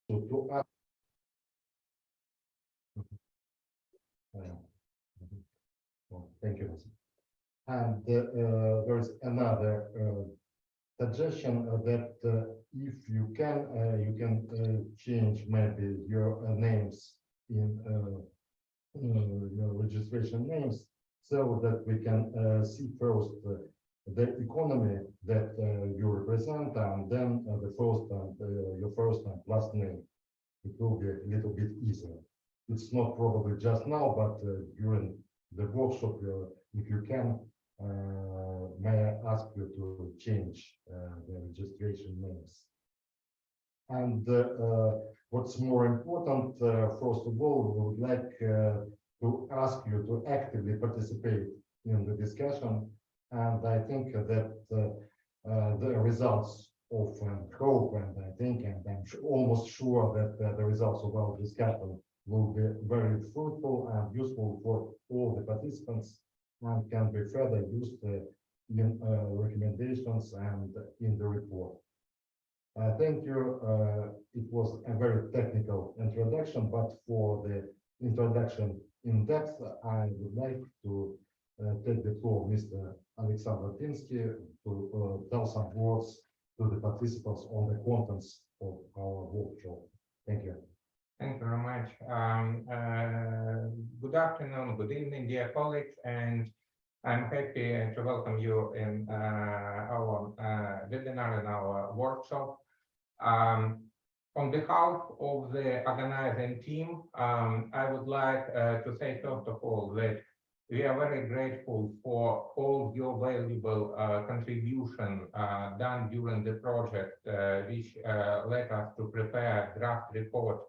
to ask. Thank you. And there's another suggestion that if you can change maybe your names in your registration names, so that we can see first the economy that you represent, and then the first and your first and last name. It will be a little bit easier. It's not probably just now, but during the workshop, if you can, may I ask you to change the registration names. And what's more important, first of all, we would like to ask you to actively participate in the discussion. And I think that the results of hope, and I think, and I'm almost sure that the results of our discussion will be very fruitful and useful for all the participants, and can be further used in recommendations and in the report. Thank you. It was a very technical introduction, but for the introduction in depth, I would like to take the floor, Mr. Alexander Tinsky, to tell some words to the participants on the contents of our workshop. Thank you. Thank you very much. Good afternoon, good evening, dear colleagues, and I'm happy to welcome you in our webinar and our workshop. On behalf of the organizing team, I would like to say, first of all, that we are very grateful for all your valuable contribution done during the project, which led us to prepare a draft report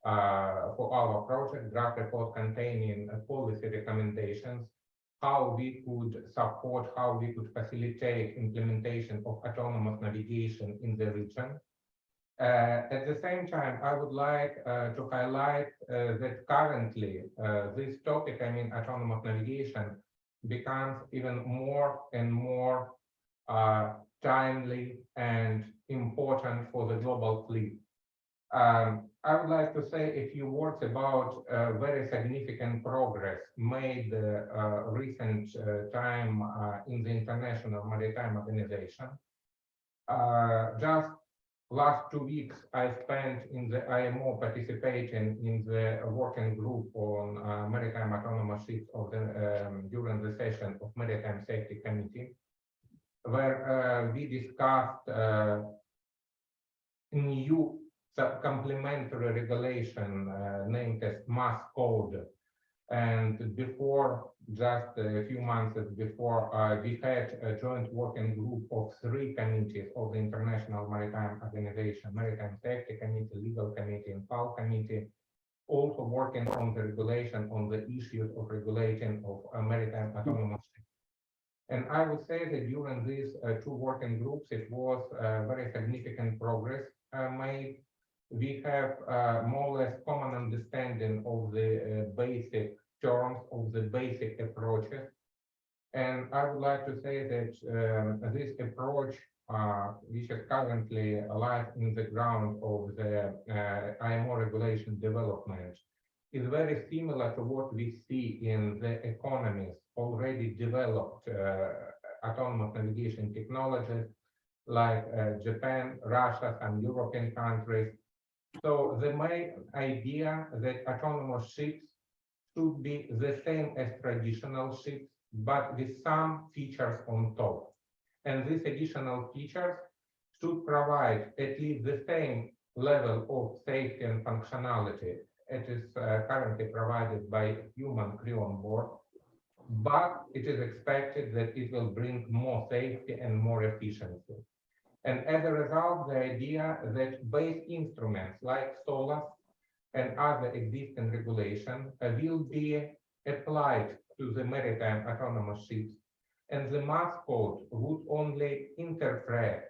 for our project, draft report containing policy recommendations, how we could support, how we could facilitate implementation of autonomous navigation in the region. At the same time, I would like to highlight that currently this topic, I mean autonomous navigation, becomes even more and more timely and important for the global fleet. I would like to say a few words about very significant progress made recent time in the International Maritime Organization. Just last 2 weeks, I spent in the IMO participating in the working group on maritime autonomous ships of the, during the session of Maritime Safety Committee, where we discussed new complementary regulation named as Mass Code. And before, just a few months before, we had a joint working group of 3 committees of the International Maritime Organization, Maritime Safety Committee, Legal Committee, and FAO Committee, also working on the regulation on the issues of regulating of maritime autonomous ships. And I would say that during these 2 working groups, it was very significant progress made. We have more or less common understanding of the basic terms, of the basic approaches. And I would like to say that this approach, which is currently alive in the ground of the IMO regulation development, is very similar to what we see in the economies already developed autonomous navigation technologies like Japan, Russia, and European countries. So the main idea that autonomous ships should be the same as traditional ships, but with some features on top. And these additional features should provide at least the same level of safety and functionality it is currently provided by human crew on board, but it is expected that it will bring more safety and more efficiency. And as a result, the idea that base instruments like SOLAS and other existing regulation will be applied to the maritime autonomous ships, and the Mass Code would only interpret,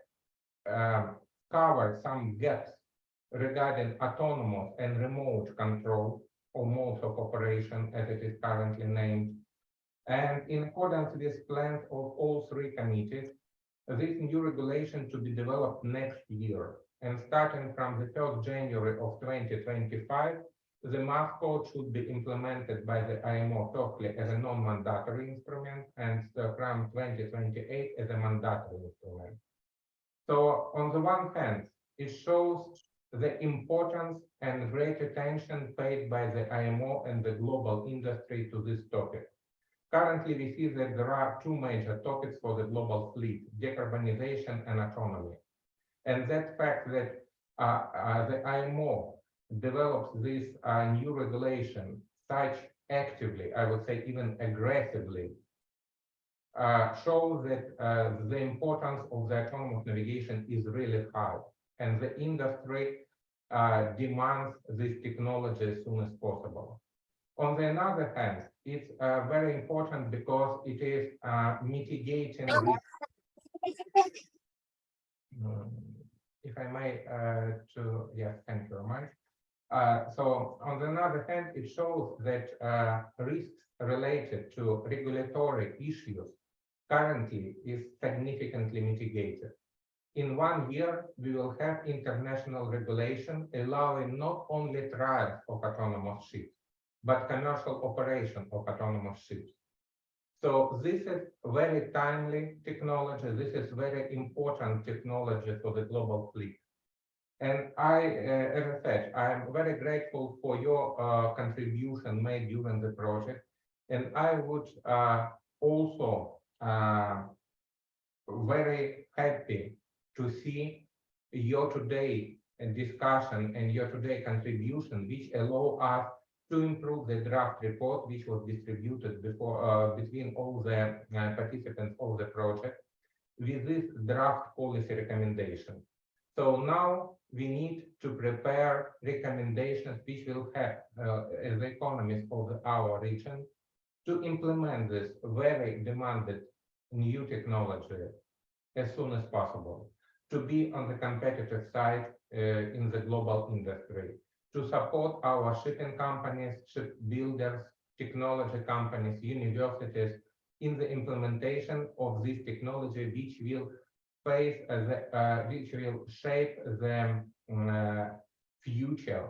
cover some gaps regarding autonomous and remote control or modes of operation, as it is currently named. And in accordance with plans of all 3 committees, this new regulation to be developed next year and starting from the 1st January of 2025, the mass code should be implemented by the IMO firstly as a non-mandatory instrument and from 2028 as a mandatory instrument. So on the one hand, it shows the importance and great attention paid by the IMO and the global industry to this topic. Currently, we see that there are two major topics for the global fleet: decarbonization and autonomy. And that fact that the IMO develops this new regulation such actively, I would say even aggressively, shows that the importance of the autonomous navigation is really high, and the industry demands this technology as soon as possible. On the other hand, it's very important because it is mitigating risk. If I may, yes, thank you very much. So on the other hand, it shows that risks related to regulatory issues currently is significantly mitigated. In 1 year, we will have international regulation allowing not only trials of autonomous ships, but commercial operation of autonomous ships. So this is very timely technology. This is very important technology for the global fleet. And as I said, I'm very grateful for your contribution made during the project. And I would also very happy to see your today discussion and your today contribution, which allow us to improve the draft report, which was distributed before between all the participants of the project, with this draft policy recommendation. So now we need to prepare recommendations which will help as the economists of our region to implement this very demanded new technology as soon as possible, to be on the competitive side in the global industry, to support our shipping companies, ship builders, technology companies, universities in the implementation of this technology, which will which will shape the future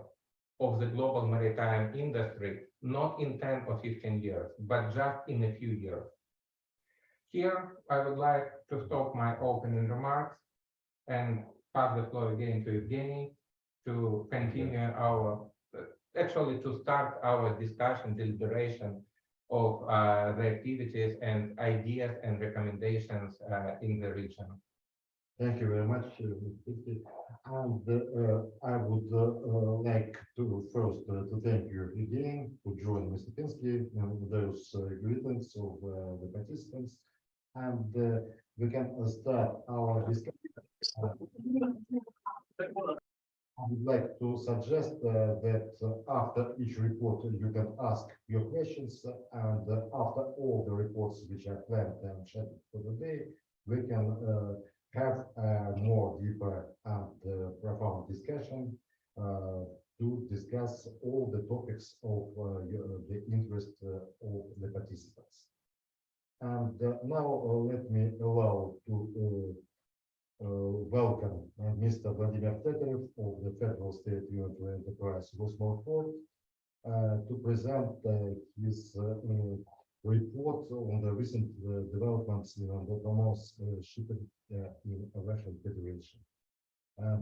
of the global maritime industry, not in 10 or 15 years, but just in a few years. Here, I would like to stop my opening remarks and pass the floor again to Evgeny to continue our, actually to start our discussion, deliberation of the activities and ideas and recommendations in the region. Thank you very much. And I would like to first to thank you again for joining Mr. Pinsky and those greetings of the participants. And we can start our discussion. I would like to suggest that after each report you can ask your questions, and after all the reports which are planned and scheduled for the day, we can have a more deeper and profound discussion to discuss all the topics of the interest of the participants. And now let me allow to welcome Mr. Vladimir Teterev of the Federal State Unitary Enterprise Rosmorport to present his report on the recent developments in autonomous shipping in Russian Federation.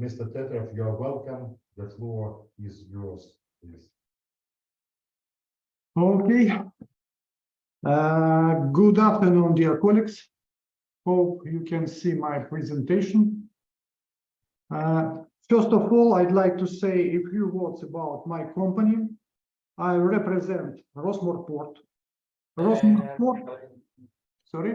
Mr. Teterev, you are welcome. The floor is yours, please. Okay. Good afternoon, dear colleagues. Hope you can see my presentation. First of all, I'd like to say a few words about my company. I represent Rosmorport. Sorry.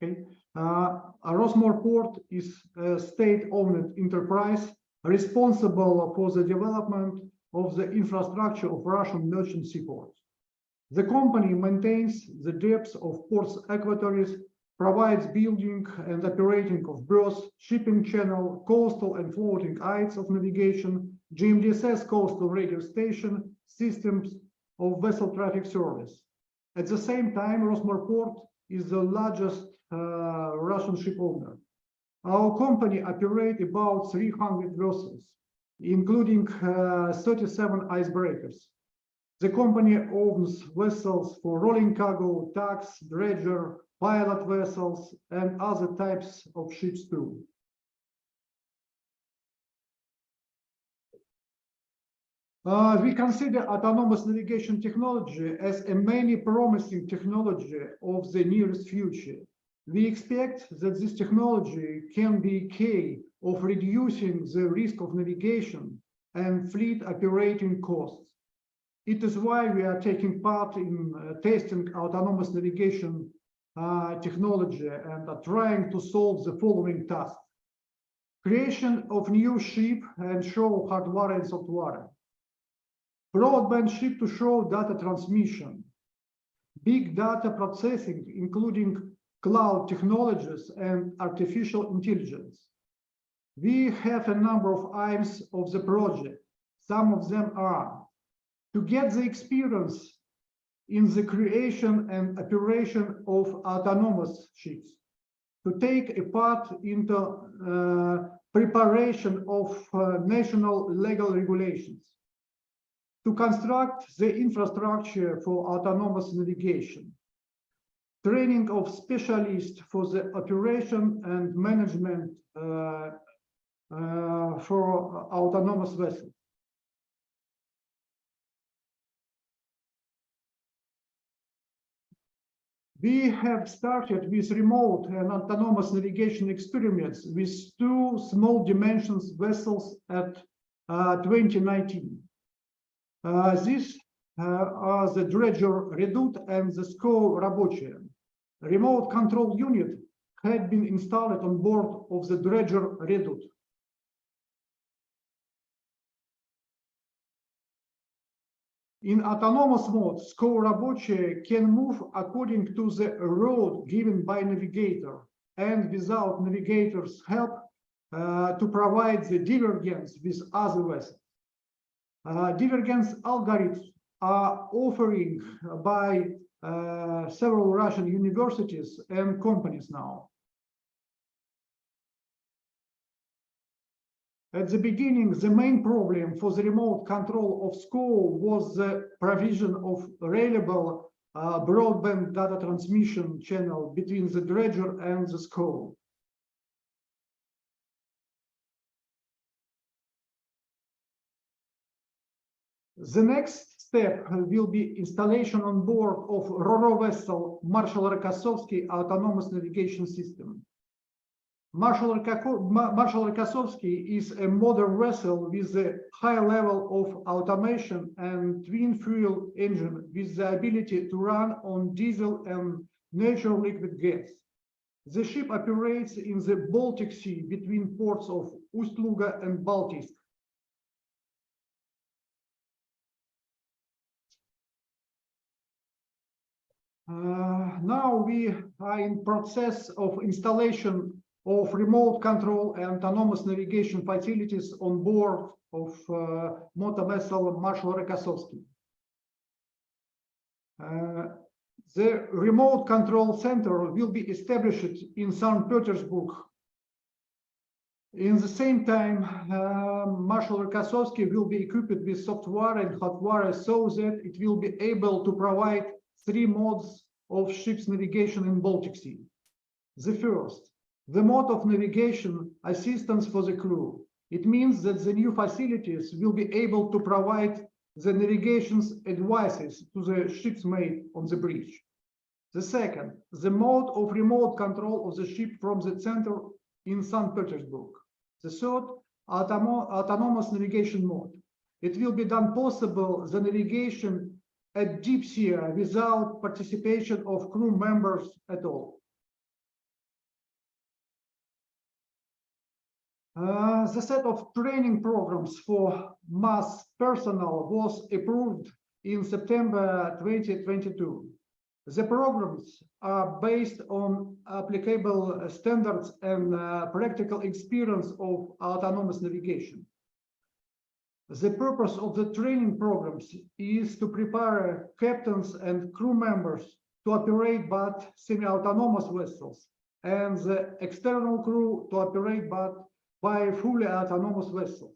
Okay. Rosmorport is a state-owned enterprise responsible for the development of the infrastructure of Russian merchant seaports. The company maintains the depths of ports aquatories, provides building and operating of berths, shipping channel, coastal and floating heights of navigation, GMDSS coastal radio station, systems of vessel traffic service. At the same time, Rosmorport is the largest Russian ship owner. Our company operates about 300 vessels, including 37 icebreakers. The company owns vessels for rolling cargo, tugs, dredger, pilot vessels, and other types of ships too. We consider autonomous navigation technology as a many promising technology of the nearest future. We expect that this technology can be key of reducing the risk of navigation and fleet operating costs. It is why we are taking part in testing autonomous navigation technology and are trying to solve the following tasks: creation of new ship and shore hardware and software, broadband ship-to-shore data transmission, big data processing, including cloud technologies and artificial intelligence. We have a number of aims of the project. Some of them are to get the experience in the creation and operation of autonomous ships, to take a part in the preparation of national legal regulations, to construct the infrastructure for autonomous navigation, training of specialists for the operation and management for autonomous vessels. We have started with remote and autonomous navigation experiments with 2 small dimensions vessels at 2019. These are the dredger Redut and the SCO Рабочая. Remote control unit had been installed on board of the dredger Redut. In autonomous mode, SCO Рабочая can move according to the road given by navigator and without navigator's help to provide the divergence with other vessels. Divergence algorithms are offering by several Russian universities and companies now. At the beginning, the main problem for the remote control of SCO was the provision of reliable broadband data transmission channel between the dredger and the SCO. The next step will be installation on board of RoRo vessel Marshal Rokossovsky autonomous navigation system. Marshal Rokossovsky is a modern vessel with a high level of automation and twin fuel engine with the ability to run on diesel and natural liquid gas. The ship operates in the Baltic Sea between ports of Ust-Luga and Baltisk. Now we are in process of installation of remote control and autonomous navigation facilities on board of motor vessel Marshal Rokossovsky. The remote control center will be established in St. Petersburg. In the same time, Marshal Rokossovsky will be equipped with software and hardware so that it will be able to provide 3 modes of ship's navigation in Baltic Sea. The first, the mode of navigation assistance for the crew. It means that the new facilities will be able to provide the navigation's advices to the ship's mate on the bridge. The second, the mode of remote control of the ship from the center in St. Petersburg. The third, autonomous navigation mode. It will be done possible the navigation at deep sea without participation of crew members at all. The set of training programs for mass personnel was approved in September 2022. The programs are based on applicable standards and practical experience of autonomous navigation. The purpose of the training programs is to prepare captains and crew members to operate both semi-autonomous vessels and the external crew to operate by fully autonomous vessel.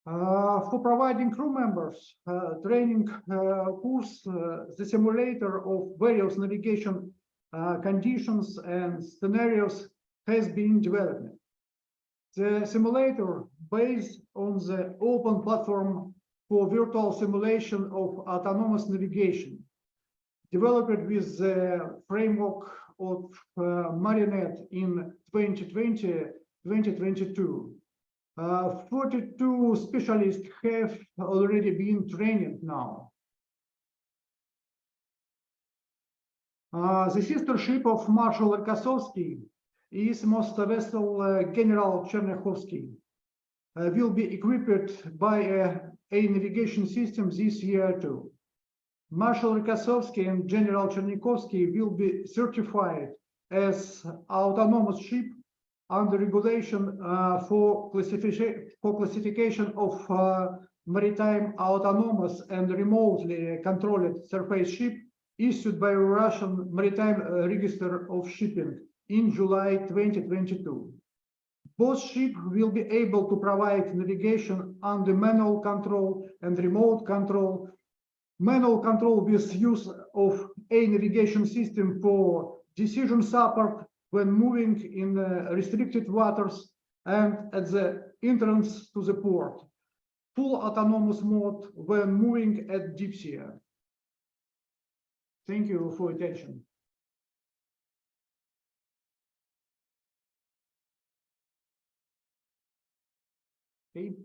For providing crew members training course, the simulator of various navigation conditions and scenarios has been developed. The simulator, based on the open platform for virtual simulation of autonomous navigation, developed with the framework of Marinette in 2020-2022. 42 specialists have already been trained now. The sister ship of Marshal Rokossovsky is Mosta vessel General Chernyakhovsky will be equipped by a navigation system this year too. Marshal Rokossovsky and General Chernyakhovsky will be certified as autonomous ship under regulation for classification of maritime autonomous and remotely controlled surface ship issued by Russian Maritime Register of Shipping in July 2022. Both ships will be able to provide navigation under manual control and remote control. Manual control with use of a navigation system for decision support when moving in restricted waters and at the entrance to the port. Full autonomous mode when moving at deep sea. Thank you for attention. Okay.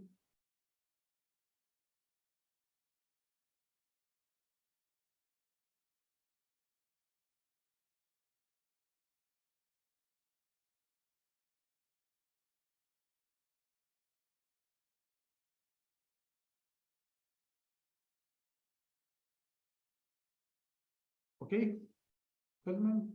Okay, Feldman.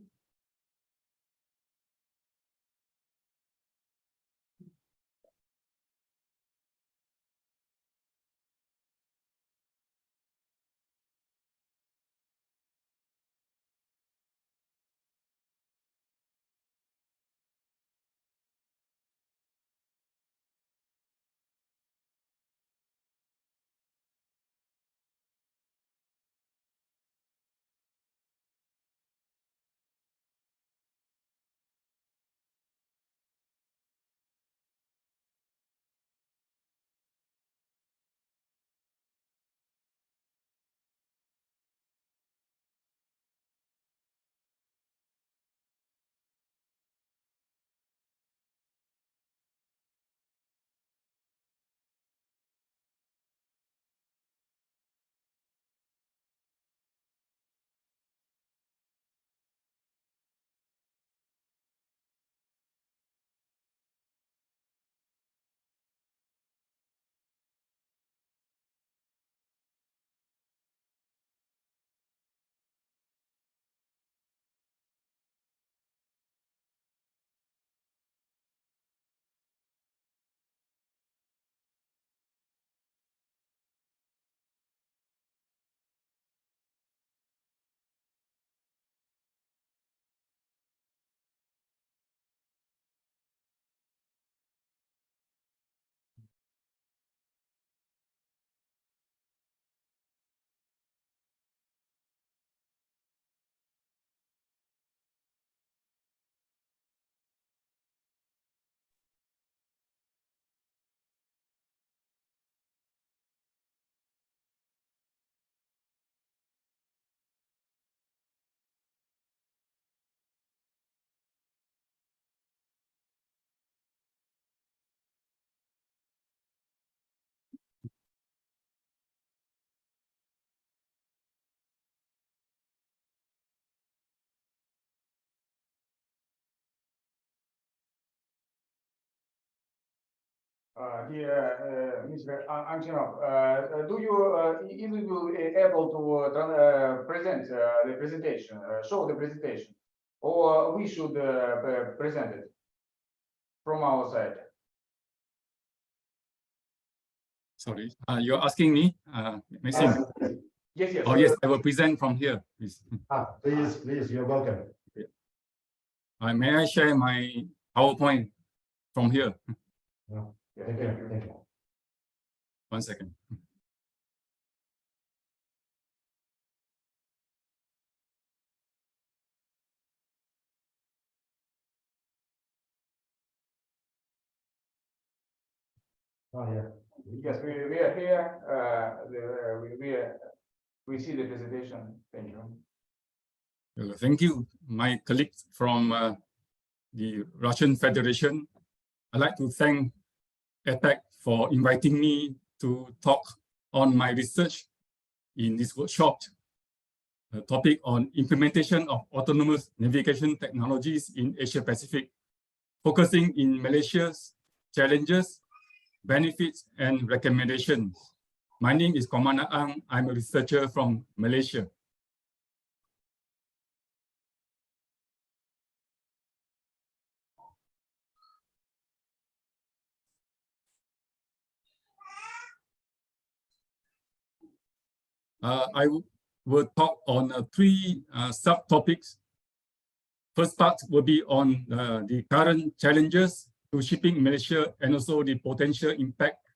Dear Mr. Antonov, do you will be able to present the presentation, show the presentation, or we should present it from our side? Sorry, you're asking me, Messi? Yes, yes. Oh yes, I will present from here, please. Please, you're welcome. May I share my PowerPoint from here? Yeah, Thank you, thank you. 1 second. Oh, yeah. Yes, we are here, we see the presentation, thank you. Thank you, my colleagues from the Russian Federation. I'd like to thank APEC for inviting me to talk on my research in this workshop, a topic on implementation of autonomous navigation technologies in Asia Pacific, focusing in Malaysia's challenges, benefits, and recommendations. My name is Commander Ang. I'm a researcher from Malaysia. I will talk on 3 subtopics. First part will be on the current challenges to shipping in Malaysia and also the potential impact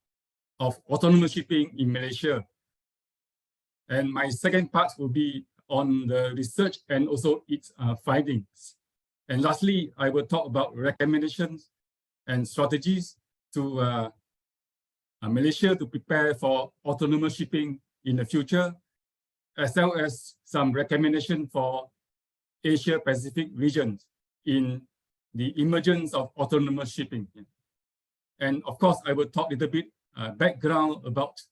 of autonomous shipping in Malaysia. And my second part will be on the research and also its findings. And lastly, I will talk about recommendations and strategies to Malaysia to prepare for autonomous shipping in the future, as well as some recommendation for Asia Pacific regions in the emergence of autonomous shipping. And of course, I will talk a little bit background about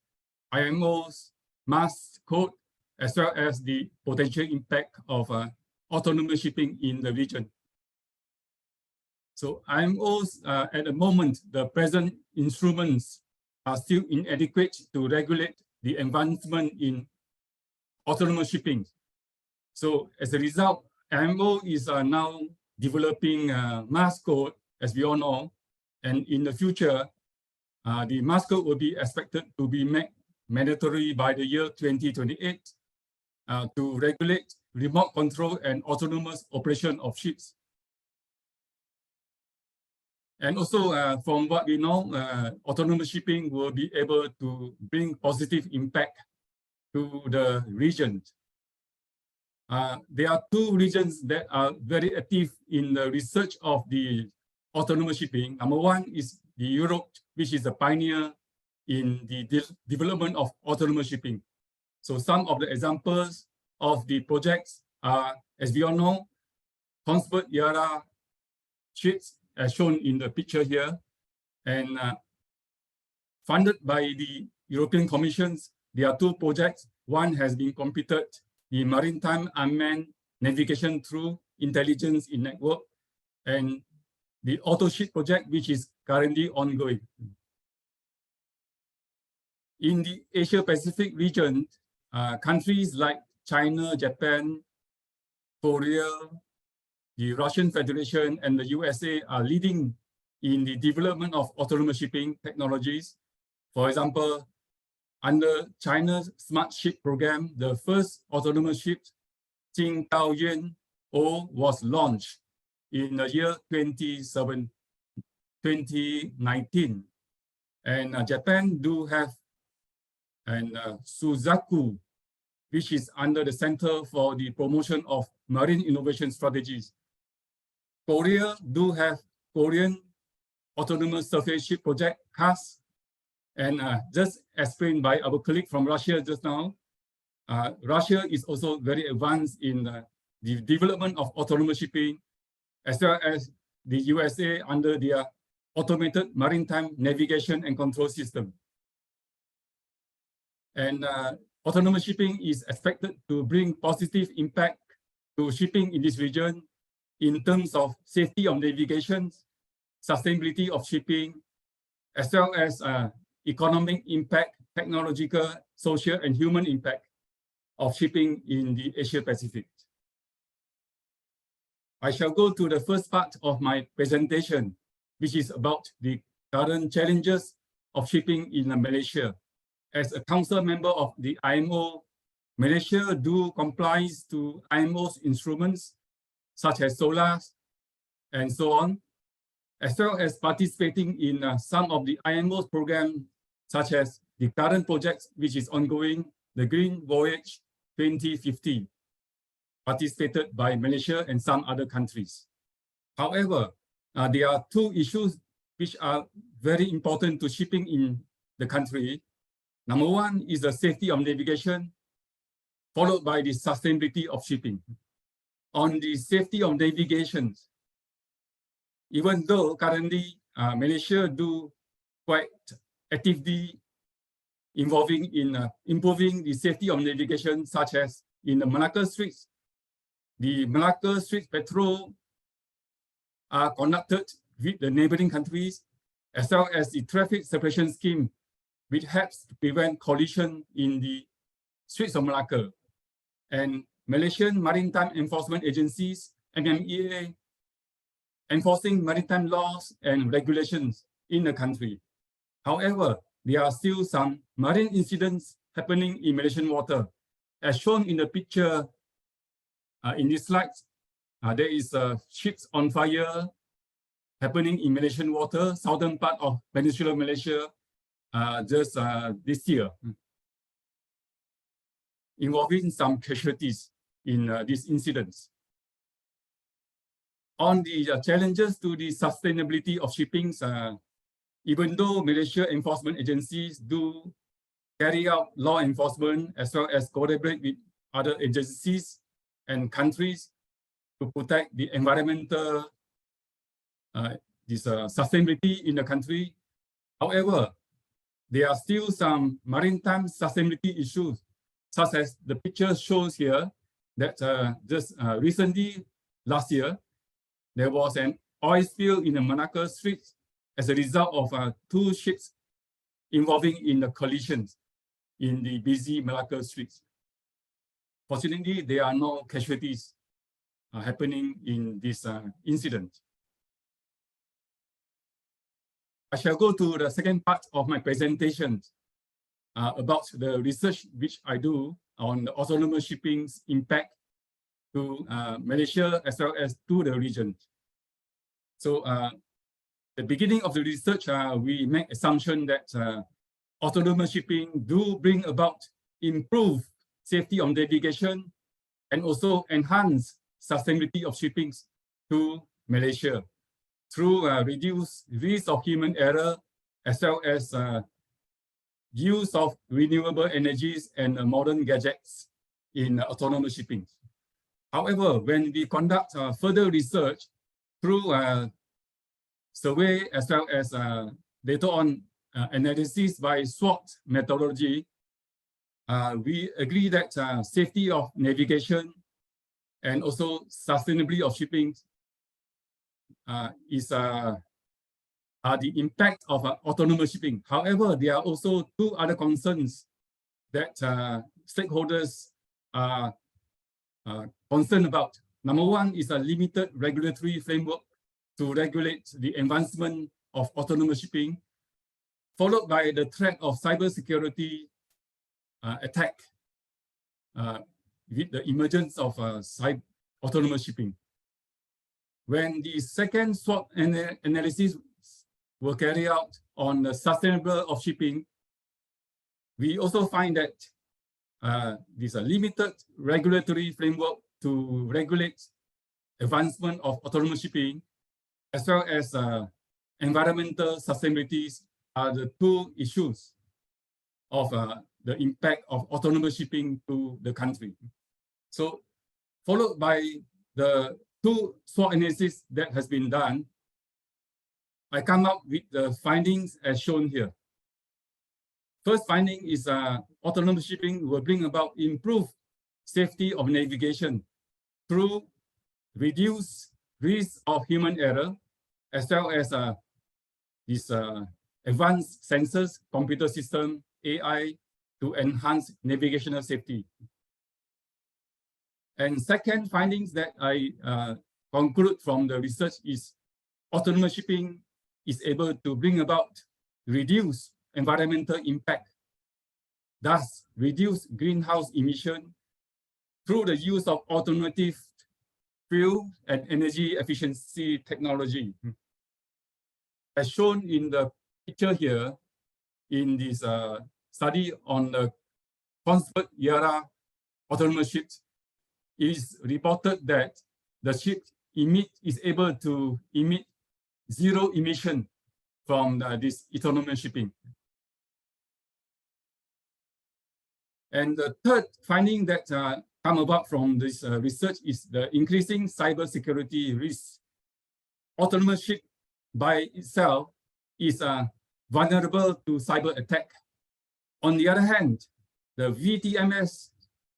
IMO's MAS code, as well as the potential impact of autonomous shipping in the region. So IMO's, at the moment, the present instruments are still inadequate to regulate the advancement in autonomous shipping. So as a result, IMO is now developing MAS code, as we all know, and in the future, the MAS code will be expected to be made mandatory by the year 2028 to regulate remote control and autonomous operation of ships. And also, from what we know, autonomous shipping will be able to bring positive impact to the region. There are 2 regions that are very active in the research of the autonomous shipping. Number 1 is the Europe, which is a pioneer in the development of autonomous shipping. So some of the examples of the projects are, as we all know, Kongsberg Yara ships, as shown in the picture here, and funded by the European Commissions. There are 2 projects. One has been completed, the Maritime Unmanned Navigation through Intelligence in Network, and the Auto Ship project, which is currently ongoing. In the Asia Pacific region, countries like China, Japan, Korea, the Russian Federation, and the USA are leading in the development of autonomous shipping technologies. For example, under China's Smart Ship program, the first autonomous ship, Qingdao-Yuan O, was launched in the year 2019. And Japan do have Suzaku, which is under the Center for the Promotion of Marine Innovation Strategies. Korea do have Korean Autonomous Surface Ship Project, CAS, and just explained by our colleague from Russia just now, Russia is also very advanced in the development of autonomous shipping, as well as the USA under their Automated Maritime Navigation and Control System. And autonomous shipping is expected to bring positive impact to shipping in this region in terms of safety of navigation, sustainability of shipping, as well as economic impact, technological, social, and human impact of shipping in the Asia Pacific. I shall go to the first part of my presentation, which is about the current challenges of shipping in Malaysia. As a council member of the IMO, Malaysia do complies to IMO's instruments, such as SOLAS, and so on, as well as participating in some of the IMO's programs, such as the current project which is ongoing, the Green Voyage 2050, participated by Malaysia and some other countries. However, there are two issues which are very important to shipping in the country. Number one is the safety of navigation, followed by the sustainability of shipping. On the safety of navigation, even though currently Malaysia do quite actively involving in improving the safety of navigation, such as in the Malacca Straits. The Malacca Straits patrol are conducted with the neighboring countries, as well as the traffic separation scheme, which helps to prevent collision in the Straits of Malacca. And Malaysian Maritime Enforcement Agencies, MMEA, enforcing maritime laws and regulations in the country. However, there are still some marine incidents happening in Malaysian water. As shown in the picture in this slide, there is ships on fire happening in Malaysian water, southern part of Peninsular Malaysia, just this year, involving some casualties in these incidents. On the challenges to the sustainability of shipping, even though Malaysia enforcement agencies do carry out law enforcement as well as collaborate with other agencies and countries to protect the environmental sustainability in the country. However, there are still some maritime sustainability issues, such as the picture shows here that just recently, last year, there was an oil spill in the Malacca Straits as a result of two ships involving in the collisions in the busy Malacca Straits. Fortunately, there are no casualties happening in this incident. I shall go to the second part of my presentation about the research which I do on the autonomous shipping's impact to Malaysia as well as to the region. So the beginning of the research, we make assumption that autonomous shipping do bring about improved safety of navigation and also enhance sustainability of shipping to Malaysia through reduced risk of human error as well as use of renewable energies and modern gadgets in autonomous shipping. However, when we conduct further research through survey as well as data on analysis by SWOT methodology, we agree that safety of navigation and also sustainability of shipping is the impact of autonomous shipping. However, there are also two other concerns that stakeholders are concerned about. Number one is a limited regulatory framework to regulate the advancement of autonomous shipping, followed by the threat of cybersecurity attack with the emergence of autonomous shipping. When the second SWOT analysis were carried out on the sustainability of shipping, we also find that there's a limited regulatory framework to regulate advancement of autonomous shipping, as well as environmental sustainability are the two issues of the impact of autonomous shipping to the country. So followed by the two SWOT analysis that has been done, I come up with the findings as shown here. First finding is autonomous shipping will bring about improved safety of navigation through reduced risk of human error, as well as this advanced sensors, computer system, AI, to enhance navigational safety. And second findings that I conclude from the research is autonomous shipping is able to bring about reduced environmental impact, thus reduce greenhouse emission through the use of alternative fuel and energy efficiency technology. As shown in the picture here, in this study on the Convert era autonomous ships, it is reported that the ship is able to emit zero emission from this autonomous shipping. And the third finding that come about from this research is the increasing cybersecurity risk. Autonomous ship by itself is vulnerable to cyber attack. On the other hand, the VTMS,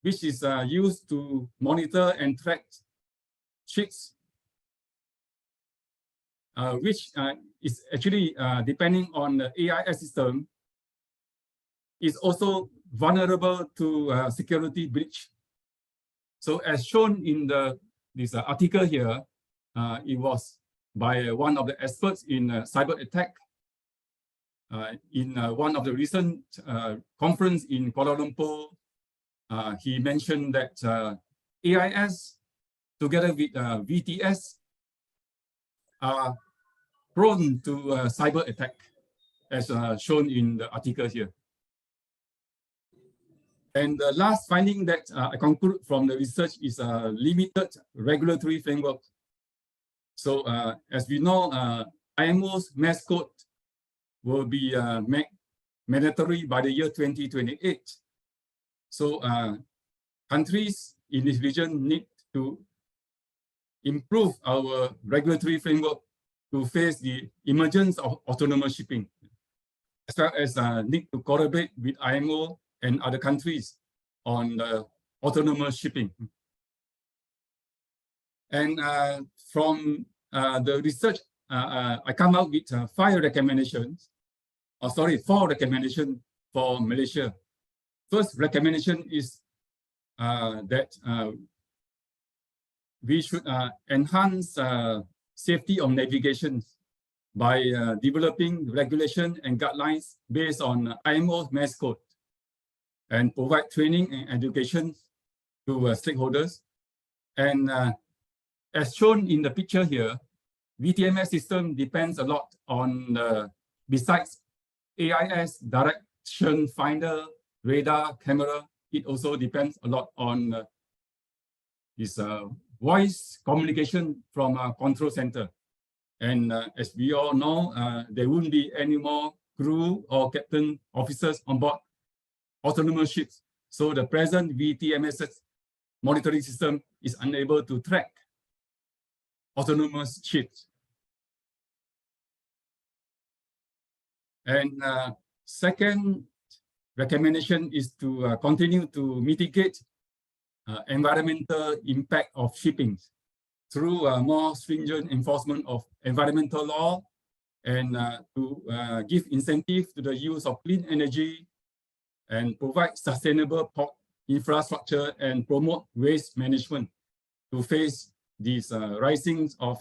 which is used to monitor and track ships, which is actually depending on the AIS system, is also vulnerable to security breach. So as shown in this article here, it was by one of the experts in cyber attack in one of the recent conference in Kuala Lumpur. He mentioned that AIS together with VTS are prone to cyber attack, as shown in the article here. And the last finding that I conclude from the research is a limited regulatory framework. So as we know, IMO's mass code will be mandatory by the year 2028. So countries in this region need to improve our regulatory framework to face the emergence of autonomous shipping, as well as need to collaborate with IMO and other countries on autonomous shipping. And from the research, I come out with 4 recommendations for Malaysia. First recommendation is that we should enhance safety of navigation by developing regulation and guidelines based on IMO's mass code, and provide training and education to stakeholders. And as shown in the picture here, VTMS system depends a lot on, besides AIS, direction finder, radar, camera, it also depends a lot on this voice communication from a control center. And as we all know, there won't be any more crew or captain officers on board autonomous ships. So the present VTMS monitoring system is unable to track autonomous ships. And second recommendation is to continue to mitigate environmental impact of shipping through more stringent enforcement of environmental law, and to give incentive to the use of clean energy, and provide sustainable port infrastructure and promote waste management to face these rising of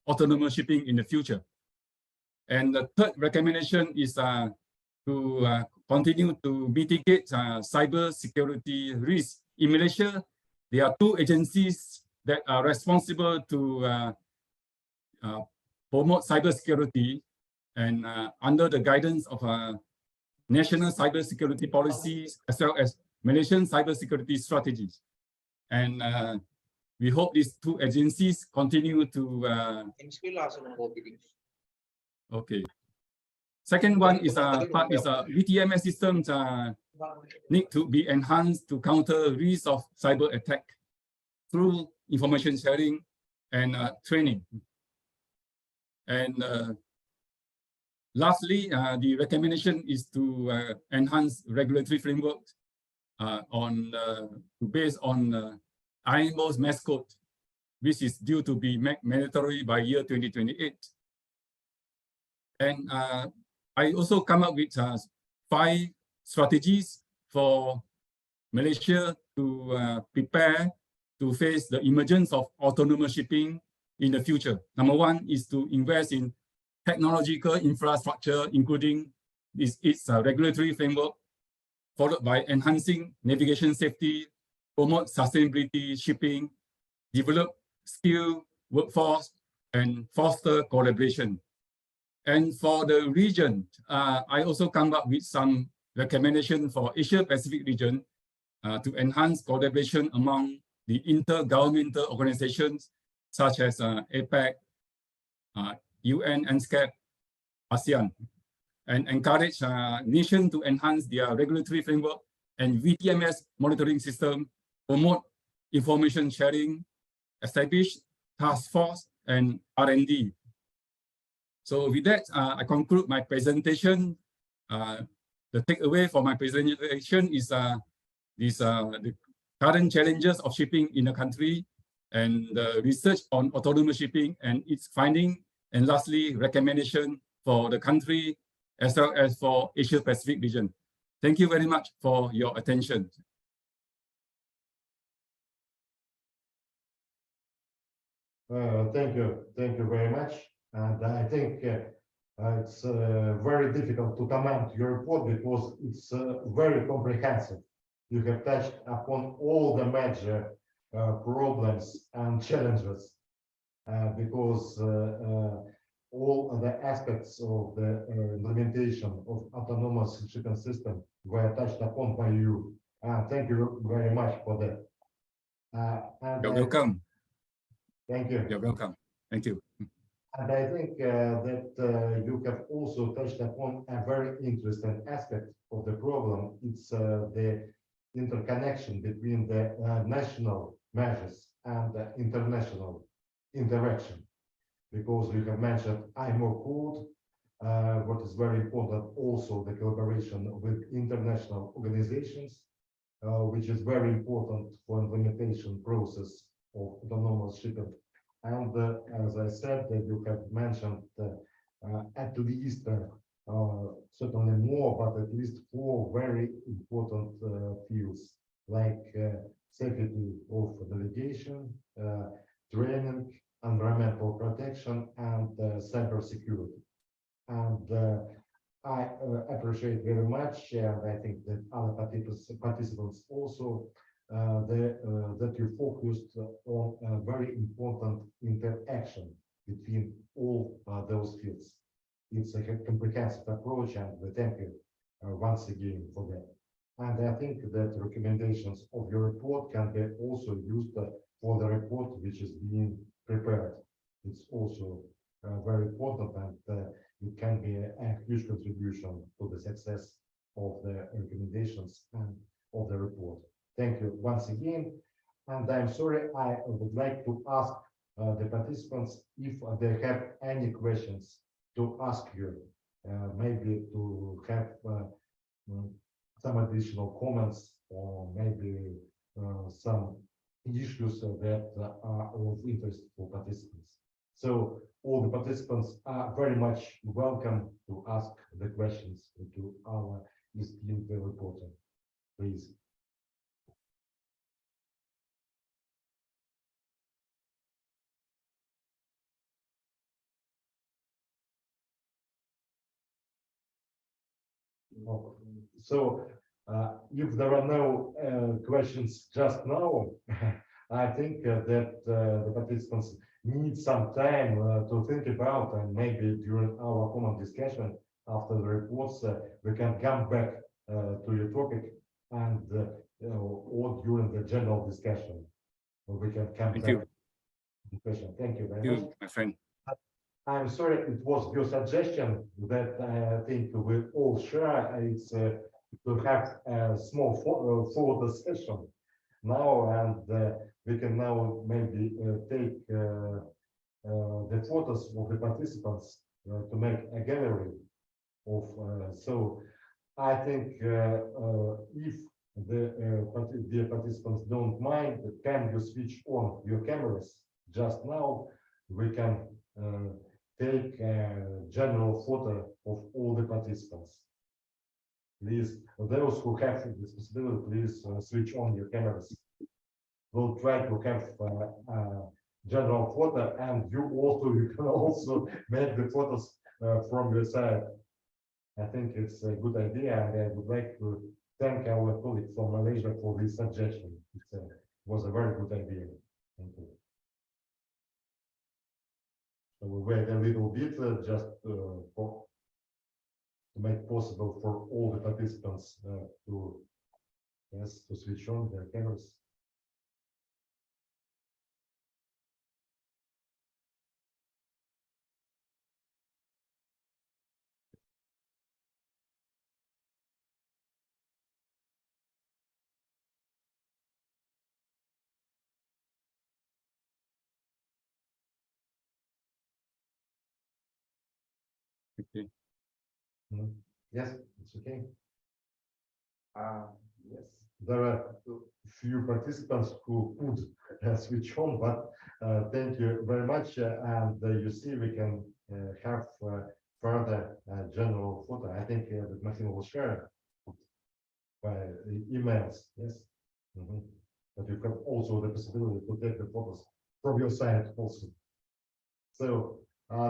autonomous shipping in the future. And the third recommendation is to continue to mitigate cyber security risks. In Malaysia, there are 2 agencies that are responsible to promote cyber security, and under the guidance of national cybersecurity policies, as well as Malaysian cybersecurity strategies. And we hope these 2 agencies continue to. Okay. Second one is VTMS systems need to be enhanced to counter risk of cyber attack through information sharing and training. And lastly, the recommendation is to enhance regulatory framework based on IMO's mass code, which is due to be mandatory by year 2028. And I also come up with 5 strategies for Malaysia to prepare to face the emergence of autonomous shipping in the future. Number 1 is to invest in technological infrastructure, including its regulatory framework, followed by enhancing navigation safety, promote sustainability shipping, develop skilled workforce and foster collaboration. And for the region, I also come up with some recommendation for Asia Pacific region to enhance collaboration among the intergovernmental organizations such as APEC, UN, NSCAP, ASEAN, and encourage nations to enhance their regulatory framework and VTMS monitoring system, promote information sharing, establish task force and R&D. So with that, I conclude my presentation. The takeaway for my presentation is the current challenges of shipping in the country and the research on autonomous shipping and its finding, and lastly, recommendation for the country as well as for Asia Pacific region. Thank you very much for your attention. Thank you very much. And I think it's very difficult to comment your report because it's very comprehensive. You have touched upon all the major problems and challenges because all the aspects of the implementation of autonomous shipping system were touched upon by you. Thank you very much for that. You're welcome. Thank you. You're welcome. Thank you. And I think that you have also touched upon a very interesting aspect of the problem. It's the interconnection between the national measures and the international interaction. Because we have mentioned IMO code, what is very important, also the collaboration with international organizations, which is very important for implementation process of autonomous shipping. And as I said, that you have mentioned at least, certainly more, but at least 4 very important fields, like safety of navigation, training, environmental protection, and cyber security. And I appreciate very much, and I think that other participants also, that you focused on a very important interaction between all those fields. It's a comprehensive approach, and we thank you once again for that. And I think that recommendations of your report can be also used for the report which is being prepared. It's also very important, and it can be a huge contribution to the success of the recommendations and of the report. Thank you once again. And I'm sorry, I would like to ask the participants if they have any questions to ask you, maybe to have some additional comments, or maybe some issues that are of interest for participants. So all the participants are very much welcome to ask the questions to our esteemed reporter. Please. So if there are no questions just now, I think that the participants need some time to think about, and maybe during our common discussion after the reports, we can come back to your topic, and or during the general discussion, we can come back to the question. Thank you very much, my friend. I'm sorry, it was your suggestion that I think we all share. It's to have a small photo session now, and we can now maybe take the photos of the participants to make a gallery of. So I think if the participants don't mind, can you switch on your cameras just now? We can take a general photo of all the participants. Please, those who have this possibility, please switch on your cameras. We'll try to have a general photo, and you can also make the photos from your side. I think it's a good idea, and I would like to thank our colleague from Malaysia for this suggestion. It was a very good idea. Thank you. we wait a little bit just for to make possible for all the participants to switch on their cameras. Okay. Yes, it's okay. Yes. There are few participants who could switch on, but thank you very much. And you see, we can have further general photo. I think that Maxim will share by emails. Yes. But you have also the possibility to take the photos from your side also. So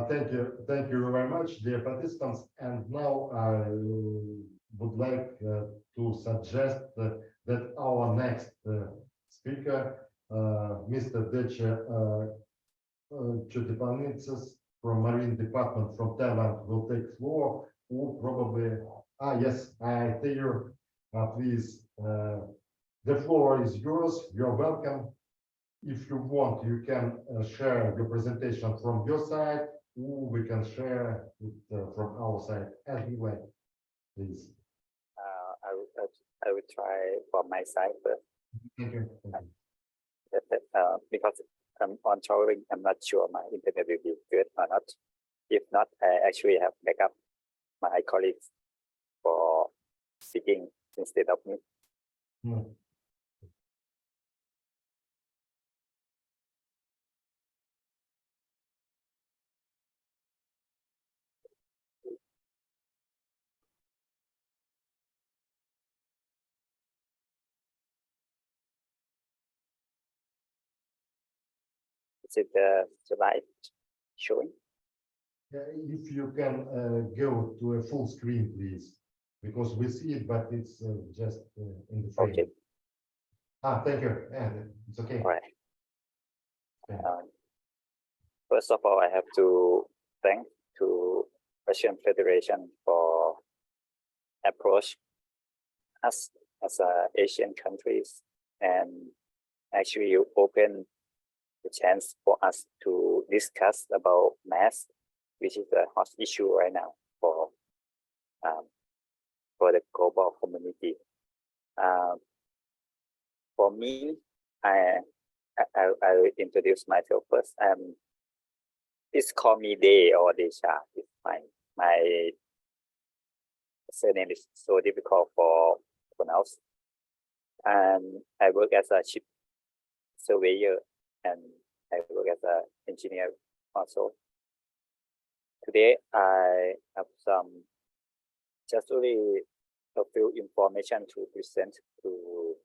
thank you very much, dear participants. And now I would like to suggest that our next speaker, Mr. Deche Chotepanitsis from Marine Department from Thailand, will take floor. Or probably, yes, I tell you, please, the floor is yours. You're welcome. If you want, you can share your presentation from your side, or we can share it from our side as we like. Please. I will try from my side first. Thank you. Because I'm on traveling, I'm not sure my internet will be good or not. If not, I actually have backup my colleagues for speaking instead of me. Is it the slide showing? If you can go to a full screen, please, because we see it, but it's just in the frame. Okay. Thank you. It's okay. All right. Yeah. First of all, I have to thank to Russian Federation for approach us as Asian countries, and actually you open the chance for us to discuss about mass, which is a hot issue right now for the global community. For me, I will introduce myself first. It's called me Day or Desha. It's my surname is so difficult for pronounce. And I work as a ship surveyor, and I work as an engineer also. Today I have just only a few information to present to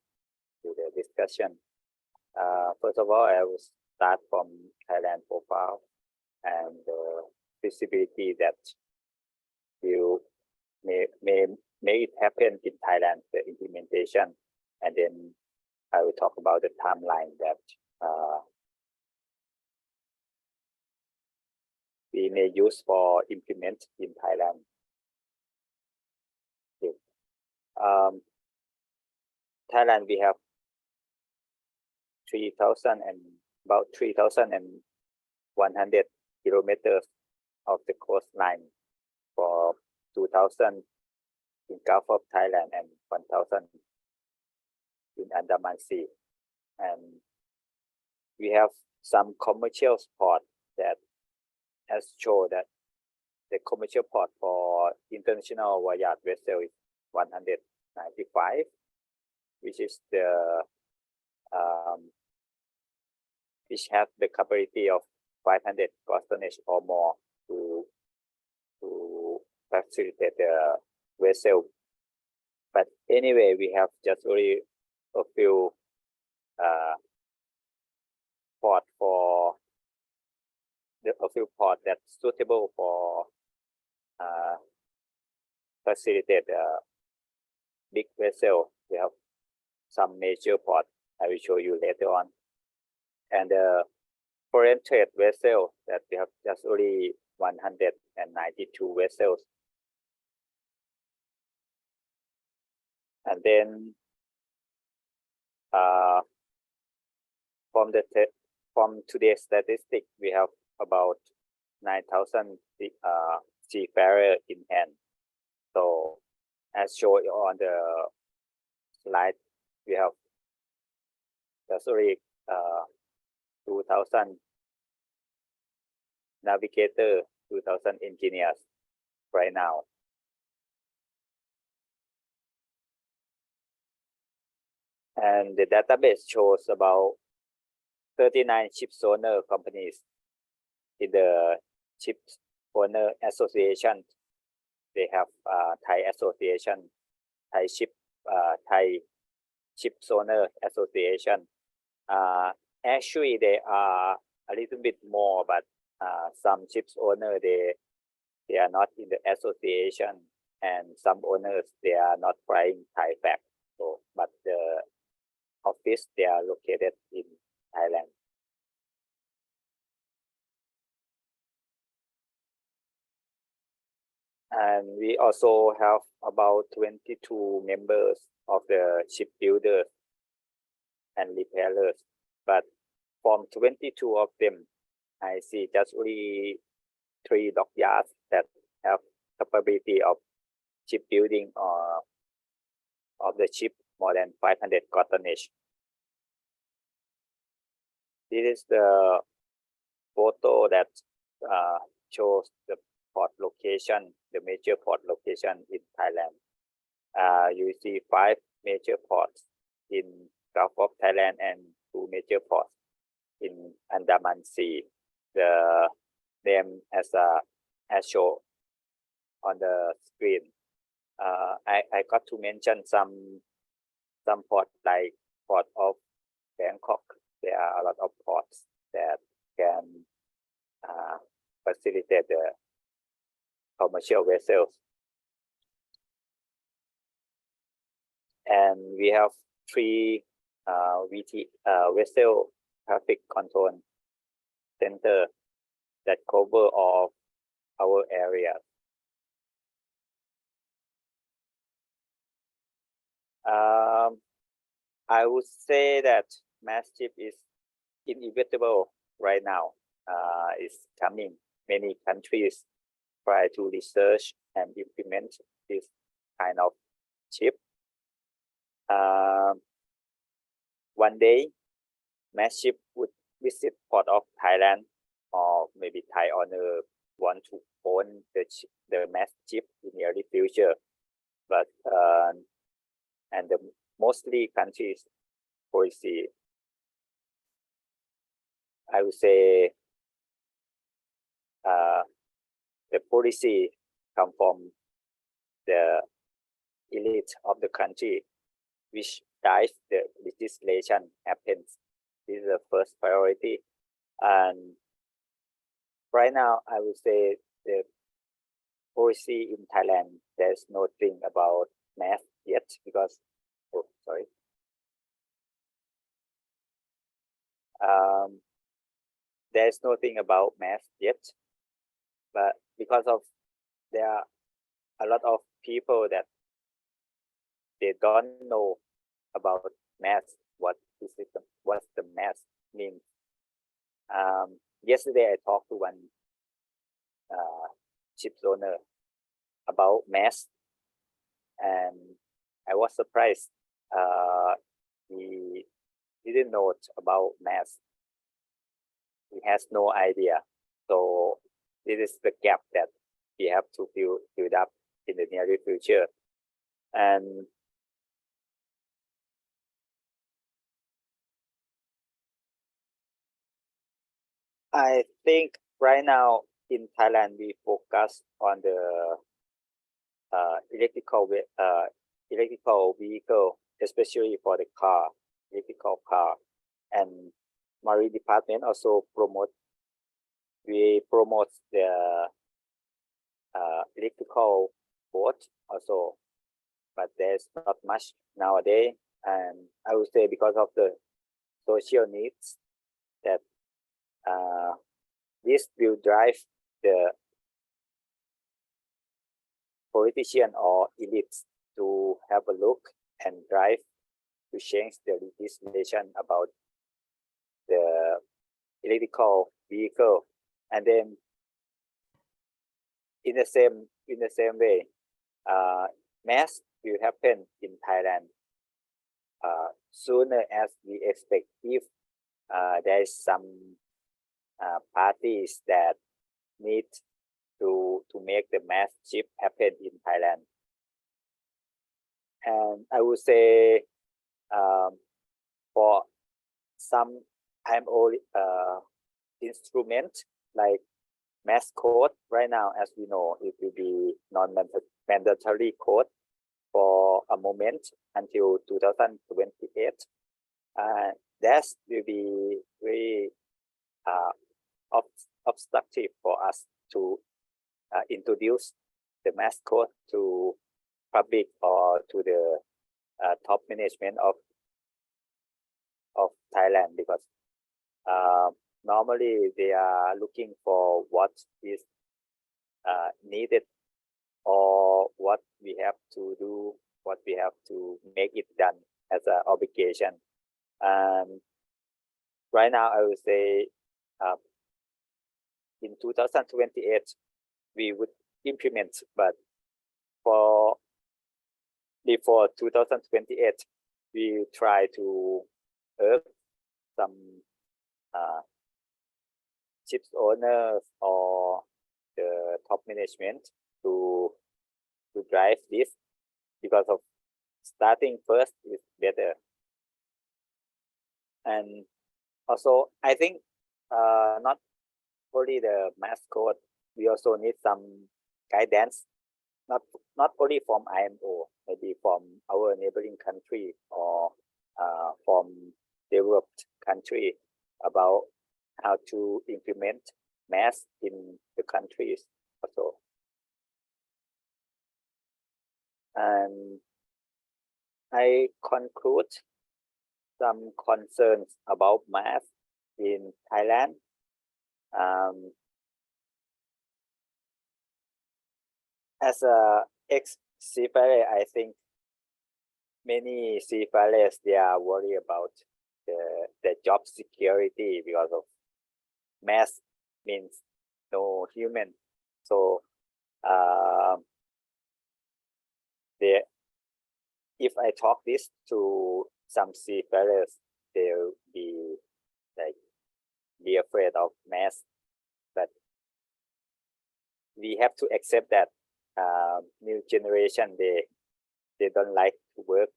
the discussion. First of all, I will start from Thailand profile and the visibility that will may it happen in Thailand, the implementation, and then I will talk about the timeline that we may use for implement in Thailand. Okay. Thailand, we have 3,100 kilometers of the coastline, for 2,000 in Gulf of Thailand and 1,000 in Andaman Sea. And we have some commercial port that has shown that the commercial port for international voyage vessel is 195, which is the which have the capacity of 500 gross tonnage or more to facilitate the vessel. But anyway, we have just only a few port that's suitable for facilitate big vessel. We have some major port I will show you later on. And foreign trade vessel that we have just only 192 vessels. And then from today's statistic, we have about 9,000 seafarers in hand. So as shown on the slide, we have just only 2,000 navigators, 2,000 engineers right now. And the database shows about 39 ship owner companies in the Ship Owner Association. They have Thai Association, Thai Ship Owner Association. Actually, they are a little bit more, but some ships owner they are not in the association, and some owners they are not flying Thai flag. So, but the office they are located in Thailand. And we also have about 22 members of the shipbuilders and repairers. But from 22 of them, I see just only 3 dockyards that have capability of shipbuilding of the ship more than 500 tonnage. This is the photo that shows the port location, the major port location in Thailand. You see 5 major ports in Gulf of Thailand and 2 major ports in Andaman Sea. The name as shown on the screen. I got to mention some ports like Port of Bangkok. There are a lot of ports that can facilitate the commercial vessels. And we have 3 vessel traffic control center that cover all our area. I would say that mass ship is inevitable right now. It's coming. Many countries try to research and implement this kind of ship. One day, mass ship would visit port of Thailand, or maybe Thai owner want to own the mass ship in the early future. But and the mostly countries policy, I would say, the policy come from the elite of the country, which guides the legislation happens. This is the first priority. And right now, I would say the policy in Thailand, there's nothing about math yet because, there's nothing about math yet, but because of there are a lot of people that they don't know about math, what's the math mean. Yesterday I talked to one ship owner about math, and I was surprised. He didn't know about math. He has no idea. So this is the gap that we have to fill up in the near future. And I think right now in Thailand we focus on the electrical vehicle, especially for the electrical car, and Marine Department also promote the electrical boat also, but there's not much nowadays. And I would say because of the social needs that this will drive the politician or elites to have a look and drive to change the legislation about the electrical vehicle. And then in the same way, mass will happen in Thailand sooner as we expect, if there is some parties that need to make the mass chip happen in Thailand. And I would say for some IMO instrument like mass code right now, as we know, it will be non-mandatory code for a moment until 2028. That will be very obstructive for us to introduce the mass code to public or to the top management of Thailand, because normally they are looking for what is needed or what we have to do, what we have to make it done as an obligation. Right now, I would say in 2028 we would implement, but before 2028 we try to urge some chips owners or the top management to drive this, because of starting first is better. And also, I think not only the mass code, we also need some guidance, not only from IMO, maybe from our neighboring country or from developed country, about how to implement mass in the countries also. And I conclude some concerns about mass in Thailand. As a ex-seafarer, I think many seafarers, they are worried about the job security, because of mass means no human. So if I talk this to some seafarers, they'll be afraid of mass. But we have to accept that new generation, they don't like to work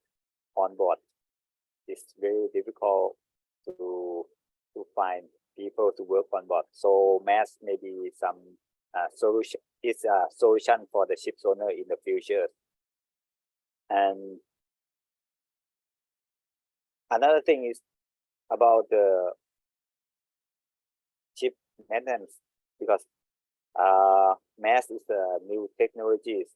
on board. It's very difficult to find people to work on board. So mass may be some solution. It's a solution for the ship owner in the future. And another thing is about the ship maintenance, because mass is a new technologies.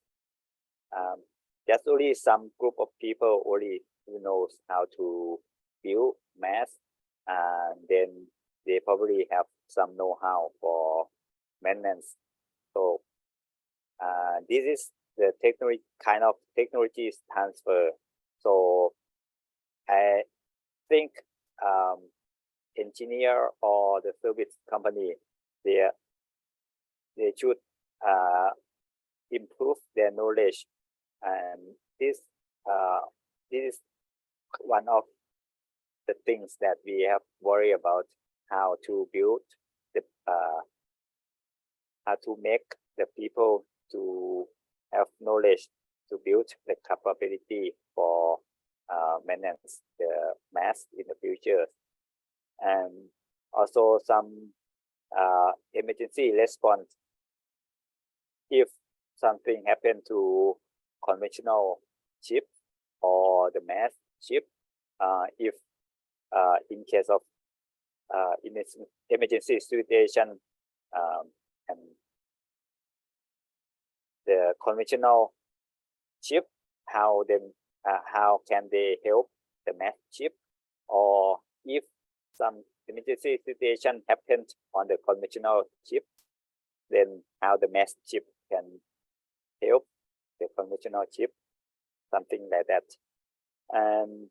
There's only some group of people only who knows how to build mass, and then they probably have some know-how for maintenance. So this is the technology kind of technologies transfer. So I think engineer or the service company, they should improve their knowledge, and this is one of the things that we have worry about, how to build the how to make the people to have knowledge to build the capability for maintenance the mass in the future. And also some emergency response. If something happened to conventional ship or the mass ship, if in case of emergency situation, and the conventional ship, how can they help the mass ship, or if some emergency situation happened on the conventional chip, then how the mass chip can help the conventional chip, something like that. And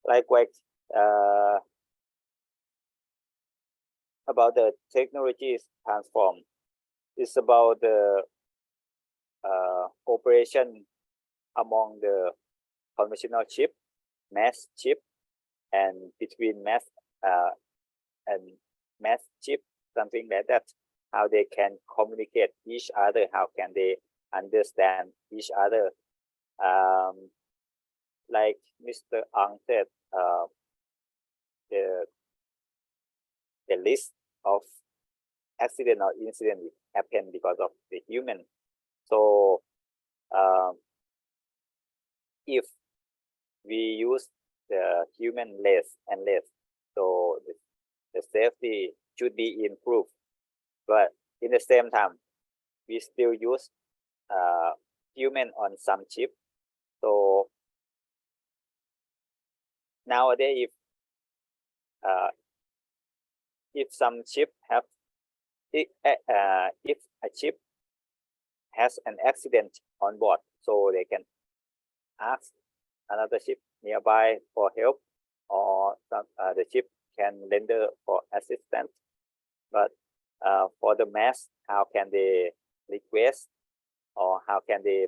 likewise, about the technologies transform, it's about the operation among the conventional chip, mass chip, and between mass and mass chip, something like that. How they can communicate each other, how can they understand each other. Like Mr. Ang said, the list of accident or incident happen because of the human. So if we use the human less and less, so the safety should be improved. But in the same time, we still use human on some chip. So nowadays, if some chip have, if a chip has an accident on board, so they can ask another ship nearby for help, or the ship can render for assistance. But for the mass, how can they request, or how can they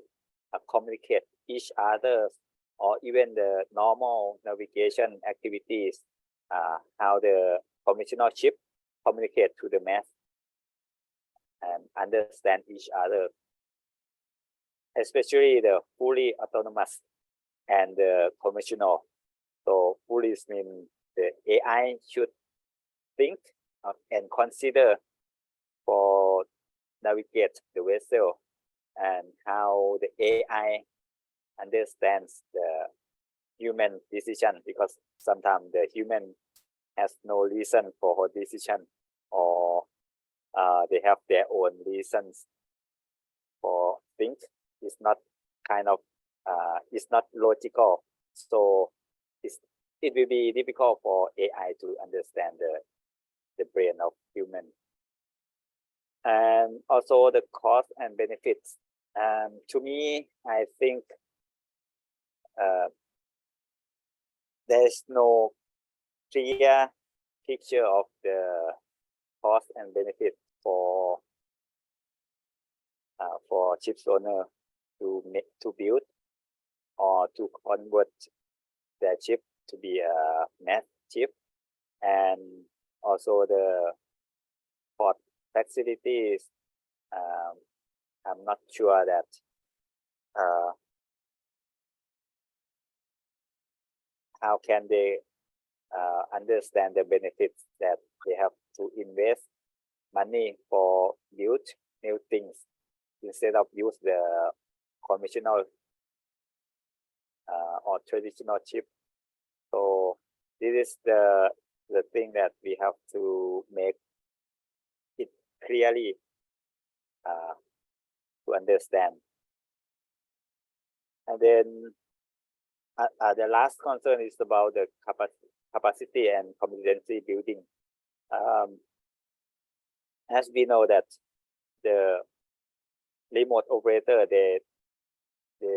communicate each other, or even the normal navigation activities, how the conventional ship communicate to the mass and understand each other, especially the fully autonomous and the conventional. So fully means the AI should think and consider for navigate the vessel, and how the AI understands the human decision, because sometimes the human has no reason for her decision, or they have their own reasons for things. It's not kind of it's not logical, so it will be difficult for AI to understand the brain of human. And also the cost and benefits. To me, I think there's no clear picture of the cost and benefit for chips owner to build or to convert their chip to be a mass chip, and also the port facilities. I'm not sure that how can they understand the benefits that they have to invest money for build new things instead of use the conventional or traditional chip. So this is the thing that we have to make it clearly to understand. And then the last concern is about the capacity and competency building. As we know that the remote operator, they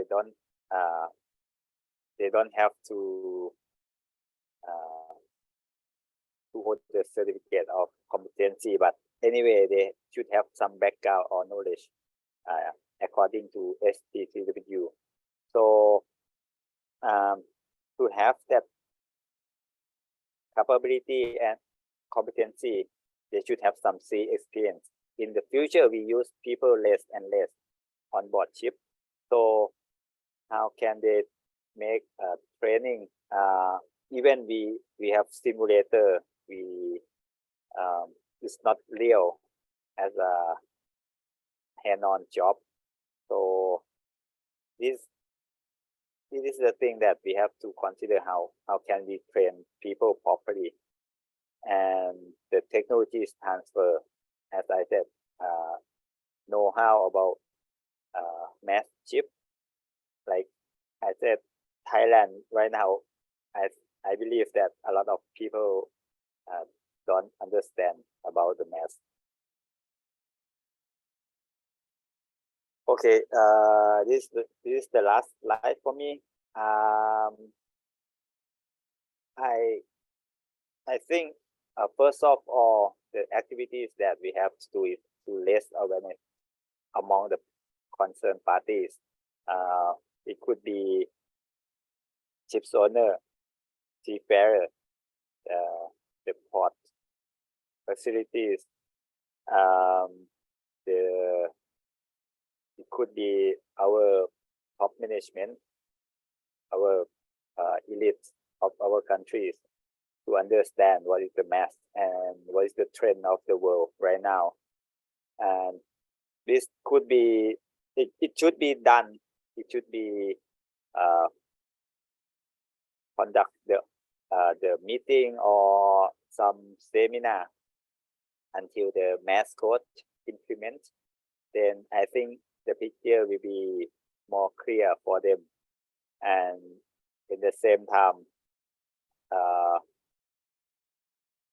don't have to hold the certificate of competency, but anyway, they should have some background or knowledge according to STCW. So to have that capability and competency, they should have some sea experience. In the future, we use people less and less on board ship. So how can they make training? Even we have simulator. It's not real as a hand-on job. So this is the thing that we have to consider, how can we train people properly, and the technology is transfer, as I said, know-how about mass chip. Like I said, Thailand right now, I believe that a lot of people don't understand about the math. Okay, this is the last slide for me. I think first of all, the activities that we have to do is to raise awareness among the concerned parties. It could be ships owner, seafarer, the port facilities, it could be our top management, our elite of our countries, to understand what is the math and what is the trend of the world right now. And this could be, it should be done, it should be conduct the meeting or some seminar until the math code implement. Then I think the picture will be more clear for them. And in the same time,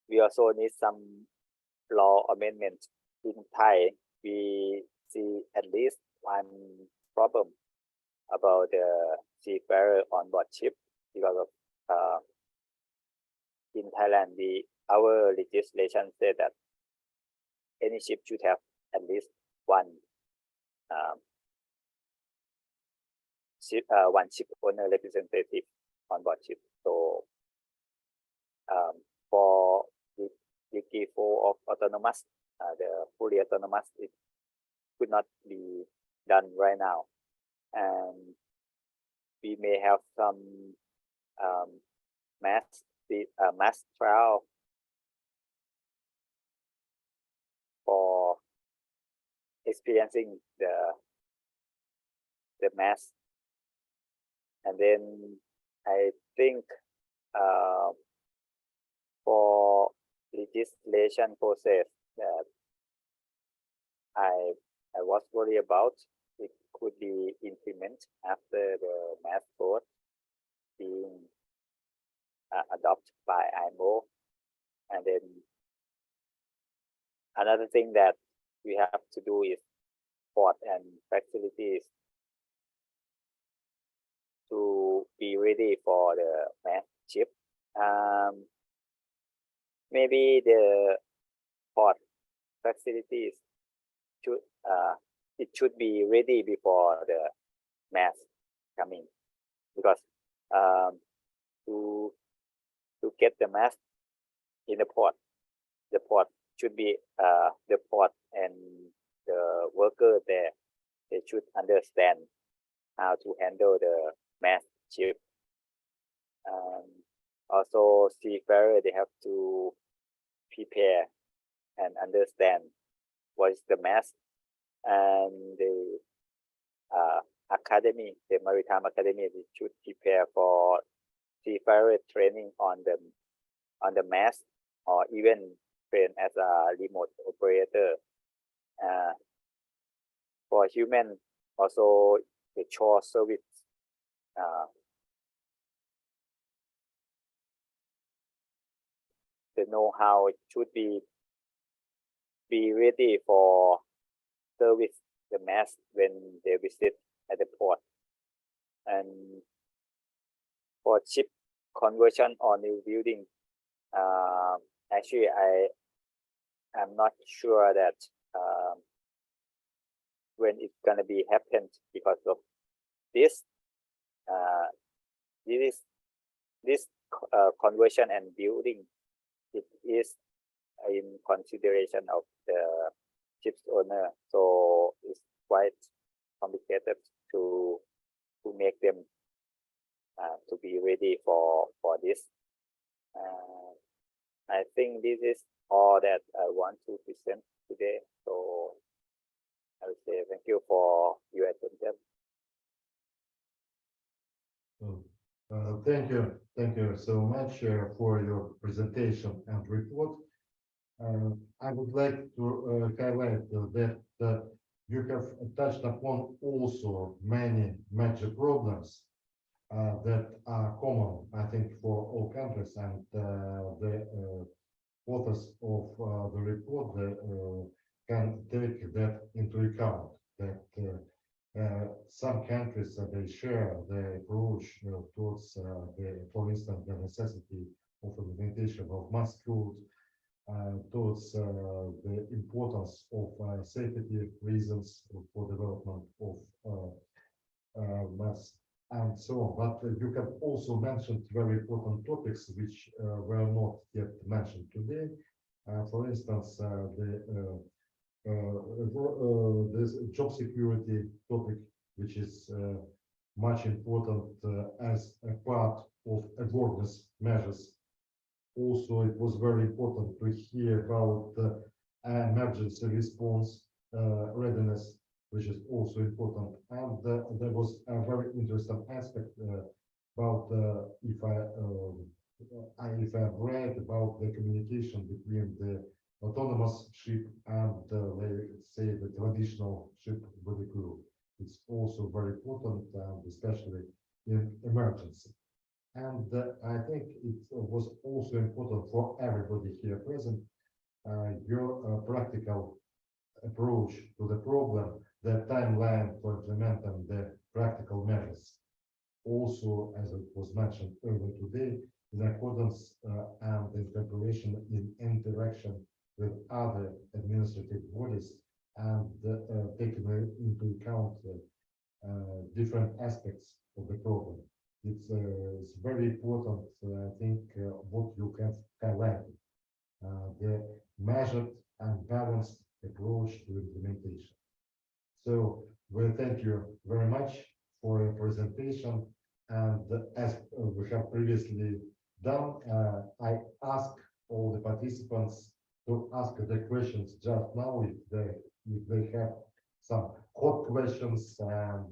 we also need some law amendment in Thai. We see at least one problem about the seafarer on board ship because of in Thailand, our legislation said that any ship should have at least one ship owner representative on board ship. So for the degree 4 of autonomous, the fully autonomous, it could not be done right now, and we may have some mass trial for experiencing the mass. And then I think for legislation process that I was worried about, it could be implemented after the math code being adopted by IMO. And then another thing that we have to do is port and facilities to be ready for the mass ship. Maybe the port facilities should it should be ready before the mass coming, because to get the mass in the port should be the port and the worker there, they should understand how to handle the mass ship. Also seafarer, they have to prepare and understand what is the mass, and the academy, the maritime academy, they should prepare for seafarer training on the mass, or even train as a remote operator. For human, also the shore service, the know-how should be ready for service the mass when they visit at the port. And for ship conversion or new building, actually I'm not sure that when it's gonna be happened, because of this conversion and building, it is in consideration of the ship's owner, so it's quite complicated to make them to be ready for this. I think this is all that I want to present today. So I would say thank you for your attention. Thank you so much for your presentation and report. I would like to highlight that you have touched upon also many major problems that are common, I think, for all countries, and the authors of the report can take that into account, that some countries they share the approach towards for instance, the necessity of implementation of mass schools, towards the importance of safety reasons for development of mass and so on. But you have also mentioned very important topics which were not yet mentioned today. For instance, this job security topic, which is much important as a part of awareness measures. Also, it was very important to hear about emergency response readiness, which is also important. And there was a very interesting aspect about if I've read about the communication between the autonomous ship and let's say the traditional ship with the crew. It's also very important, especially in emergency. And I think it was also important for everybody here present, your practical approach to the problem, the timeline for implementing the practical measures. Also, as it was mentioned earlier today, in accordance and in preparation in interaction with other administrative bodies and taking into account different aspects of the problem. It's very important, I think, what you have highlighted, the measured and balanced approach to implementation. So we thank you very much for your presentation. And as we have previously done, I ask all the participants to ask the questions just now if they have some hot questions and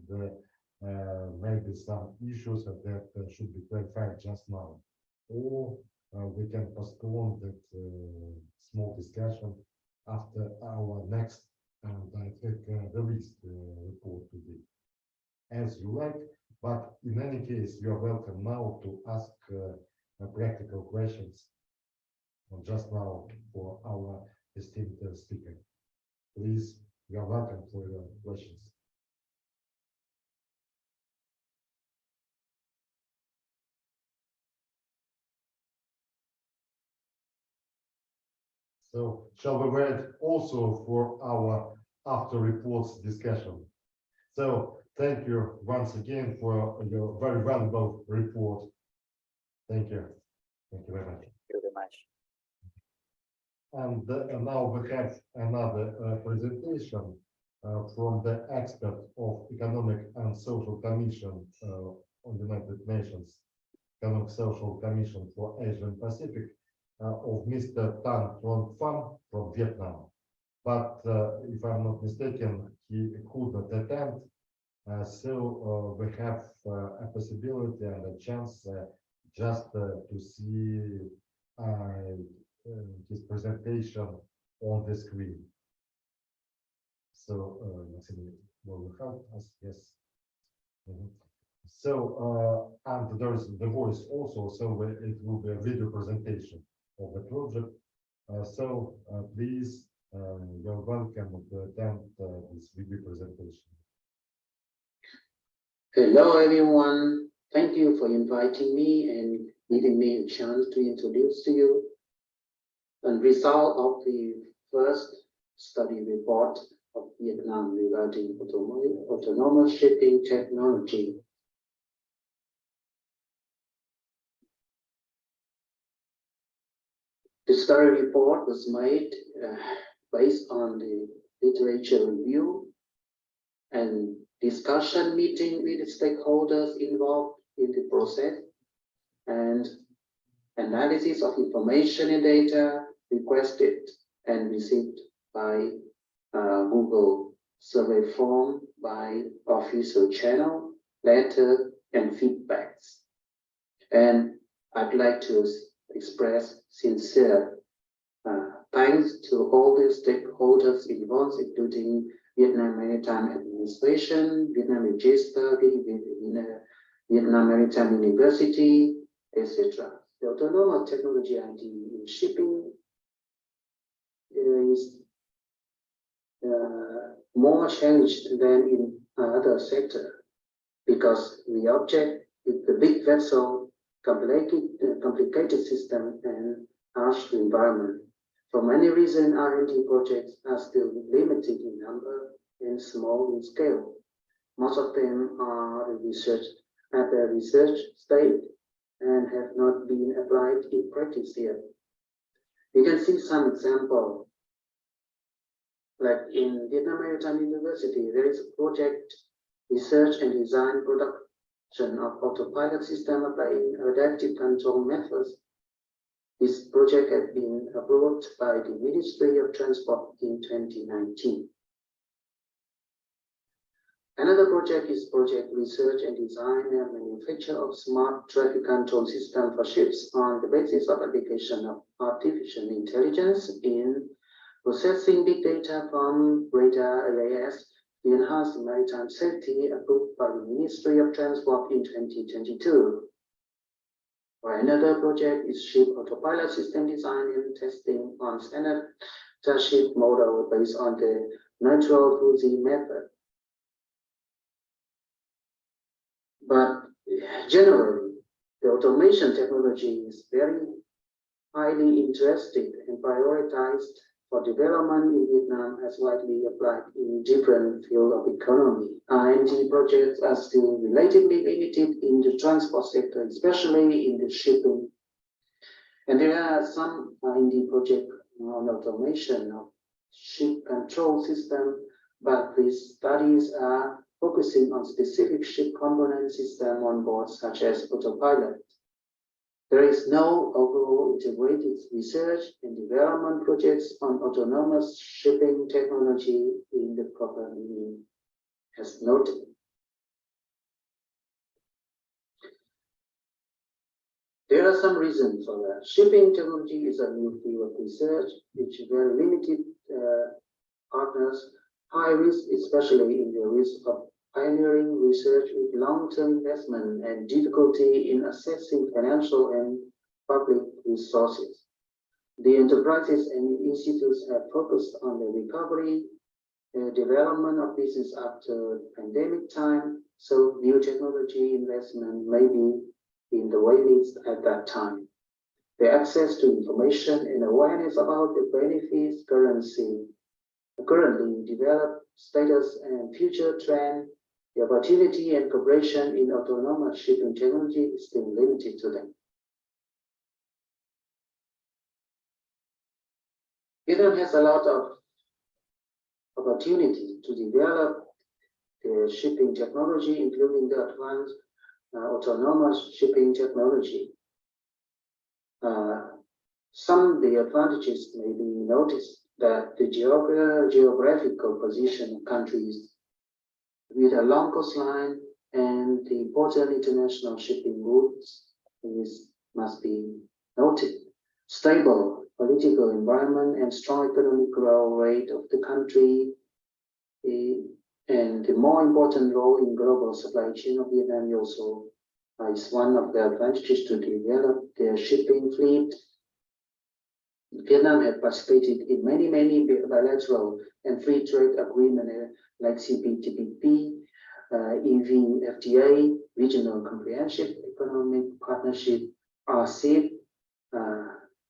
maybe some issues that should be clarified just now, or we can postpone that small discussion after our next and I think the least report today, as you like. But in any case, you are welcome now to ask practical questions just now for our esteemed speaker. Please, you are welcome for your questions. So shall we wait also for our after reports discussion? So thank you once again for your very valuable report. Thank you. Thank you very much. Thank you very much. And now we have another presentation from the expert of Economic and Social Commission on United Nations, Economic Social Commission for Asia and Pacific, of Mr. Tan Truong Pham from Vietnam. But if I'm not mistaken, he could not attend. So we have a possibility and a chance just to see his presentation on the screen. So will help us, yes. So and there's the voice also, so it will be a video presentation of the project. So please, you're welcome to attend this video presentation. Hello everyone, thank you for inviting me and giving me a chance to introduce to you the result of the first study report of Vietnam regarding autonomous shipping technology. The study report was made based on the literature review and discussion meeting with the stakeholders involved in the process, and analysis of information and data requested and received by Google survey form, by official channel, letter, and feedbacks. And I'd like to express sincere thanks to all the stakeholders involved, including Vietnam Maritime Administration, Vietnam Register, Vietnam Maritime University, etc. The autonomous technology ID in shipping is more challenged than in other sectors because the object is the big vessel, complicated system, and harsh environment. For many reasons, R&D projects are still limited in number and small in scale. Most of them are at the research stage and have not been applied in practice yet. You can see some example. Like in Vietnam Maritime University, there is a project research and design production of autopilot system applying adaptive control methods. This project has been approved by the Ministry of Transport in 2019. Another project is project research and design and manufacture of smart traffic control system for ships on the basis of application of artificial intelligence in processing big data from radar AIS to enhance maritime safety, approved by the Ministry of Transport in 2022. Or another project is ship autopilot system design and testing on standard ship model based on the natural fuzzy method. But generally, the automation technology is very highly interested and prioritized for development in Vietnam as widely applied in different fields of economy. R&D projects are still relatively limited in the transport sector, especially in the shipping. And there are some R&D projects on automation of ship control system, but these studies are focusing on specific ship component system on board, such as autopilot. There is no overall integrated research and development projects on autonomous shipping technology in the proper meaning, as noted. There are some reasons for that. Shipping technology is a new field of research, which very limited partners, high risk, especially in the risk of pioneering research with long-term investment and difficulty in accessing financial and public resources. The enterprises and institutes have focused on the recovery and development of business after pandemic time, so new technology investment may be in the waiting list at that time. The access to information and awareness about the benefits, currently developed status and future trend, the opportunity and cooperation in autonomous shipping technology is still limited to them. Vietnam has a lot of opportunity to develop the shipping technology, including the advanced autonomous shipping technology. Some of the advantages may be noticed that the geographical position of countries with a long coastline and the important international shipping routes must be noted. Stable political environment and strong economic growth rate of the country, and the more important role in global supply chain of Vietnam also is one of the advantages to develop their shipping fleet. Vietnam has participated in many bilateral and free trade agreements like CPTPP, EVFTA, Regional Comprehensive Economic Partnership, RCEP,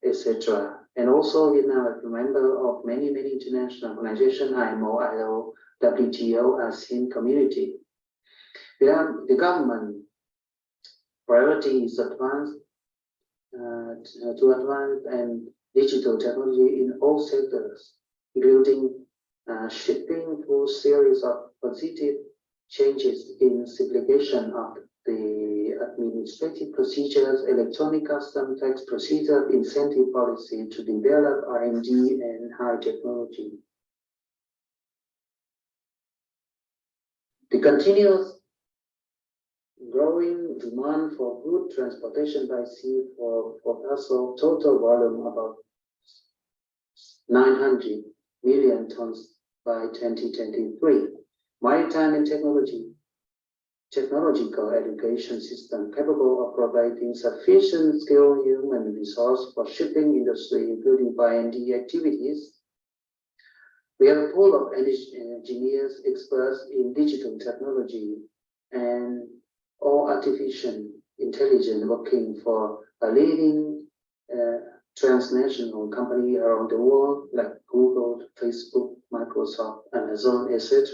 etc. And also Vietnam is a member of many international organizations, IMO, ILO, WTO, ASEAN community. The government priority is to advance and digital technology in all sectors, including shipping through series of positive changes in simplification of the administrative procedures, electronic custom tax procedure, incentive policy to develop R&D and high technology. The continuous growing demand for good transportation by sea for vessel total volume about 900 million tons by 2023. Maritime and technological education system capable of providing sufficient skilled human resource for shipping industry, including R&D activities. We have a pool of engineers, experts in digital technology and or artificial intelligence working for a leading transnational company around the world like Google, Facebook, Microsoft, Amazon, etc.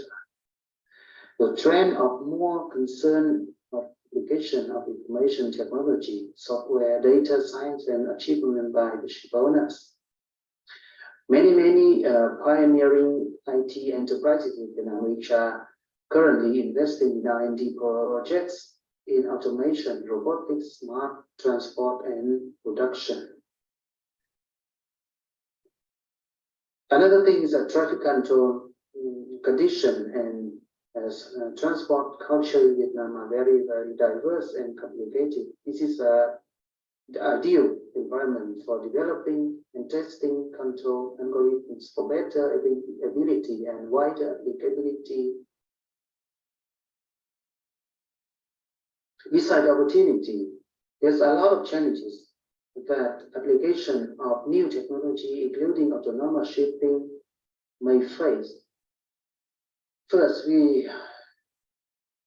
The trend of more concern of application of information technology, software, data science, and achievement by the ship owners. Many pioneering IT enterprises in Vietnam which are currently investing in R&D projects in automation, robotics, smart transport, and production. Another thing is a traffic control condition, and as transport culture in Vietnam are very diverse and complicated. This is the ideal environment for developing and testing control algorithms for better ability and wider applicability. Beside opportunity, there's a lot of challenges that application of new technology, including autonomous shipping, may face. First, we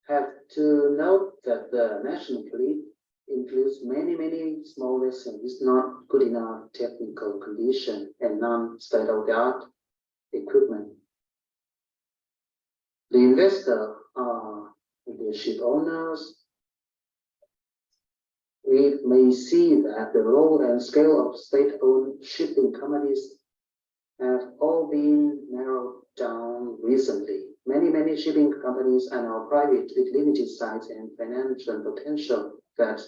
have to note that the national fleet includes many small vessels with not good enough technical condition and non-state-of-the-art equipment. The investor are the ship owners. We may see that the role and scale of state-owned shipping companies have all been narrowed down recently. Many shipping companies are now private with limited size and financial potential that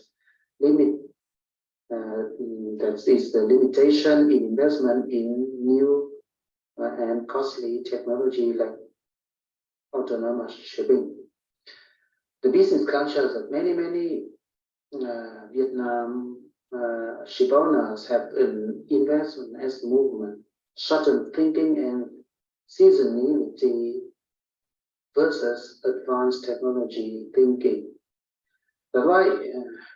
is the limitation in investment in new and costly technology like autonomous shipping. The business cultures of many Vietnam ship owners have an investment as movement, short-term thinking, and seasonality versus advanced technology thinking. That's why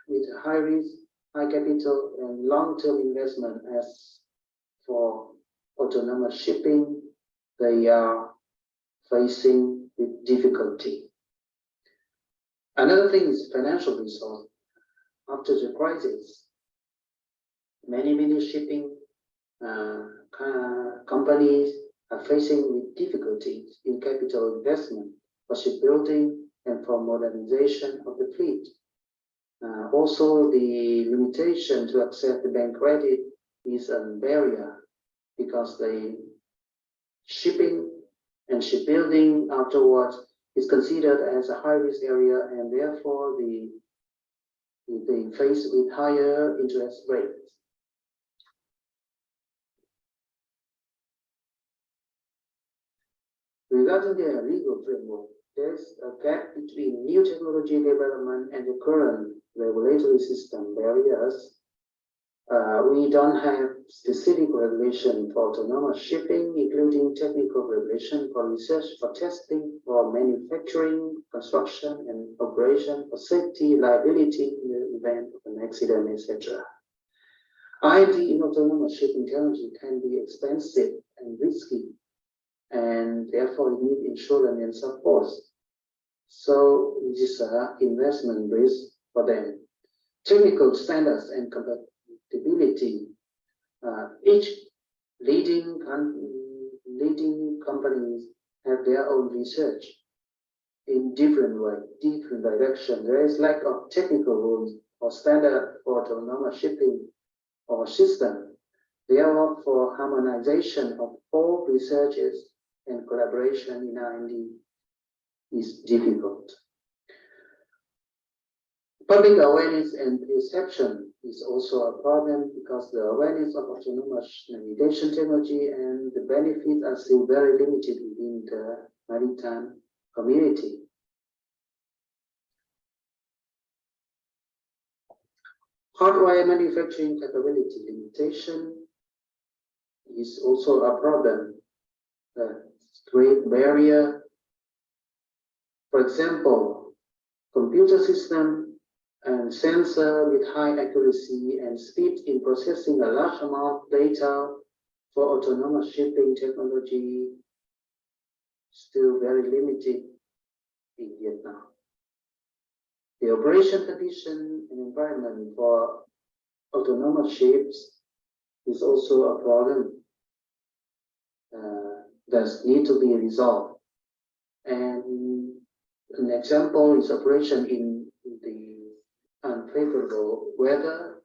with high risk, high capital, and long-term investment as for autonomous shipping, they are facing with difficulty. Another thing is financial resource. After the crisis, many shipping companies are facing with difficulties in capital investment for shipbuilding and for modernization of the fleet. Also, the limitation to accept the bank credit is a barrier because the shipping and shipbuilding afterwards is considered as a high-risk area, and therefore they face with higher interest rates. Regarding the legal framework, there's a gap between new technology development and the current regulatory system barriers. We don't have specific regulation for autonomous shipping, including technical regulation for research, for testing, for manufacturing, construction, and operation, for safety, liability in the event of an accident, etc. R&D in autonomous shipping technology can be expensive and risky, and therefore it needs insurance and support. So it is an investment risk for them. Technical standards and compatibility. Each leading companies have their own research in different way, different direction. There is lack of technical rules or standard for autonomous shipping or system. Therefore, for harmonization of all researches and collaboration in R&D is difficult. Public awareness and perception is also a problem because the awareness of autonomous navigation technology and the benefits are still very limited within the maritime community. Hardware manufacturing capability limitation is also a problem. Great barrier. For example, computer system, and sensor with high accuracy and speed in processing a large amount of data for autonomous shipping technology still very limited in Vietnam. The operation condition and environment for autonomous ships is also a problem that need to be resolved. And an example is operation in the unfavorable weather,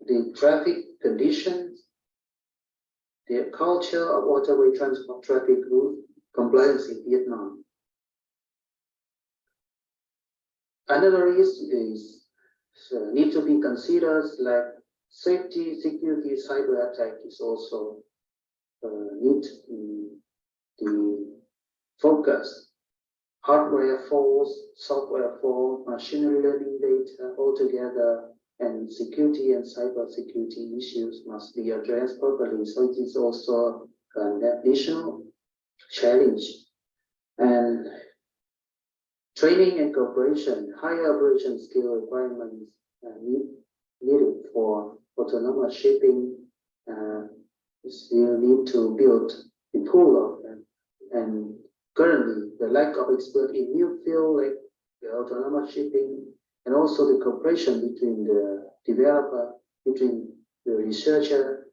the traffic conditions, the culture of waterway transport traffic route compliance in Vietnam. Another risk is need to be considered, like safety, security, cyber attack is also need the focus. Hardware faults, software faults, machine learning data altogether, and security and cyber security issues must be addressed properly. So it is also an additional challenge. And training and cooperation, higher operation skill requirements needed for autonomous shipping still need to build the pool of them. And currently, the lack of expert in new field like the autonomous shipping and also the cooperation between the developer, between the researcher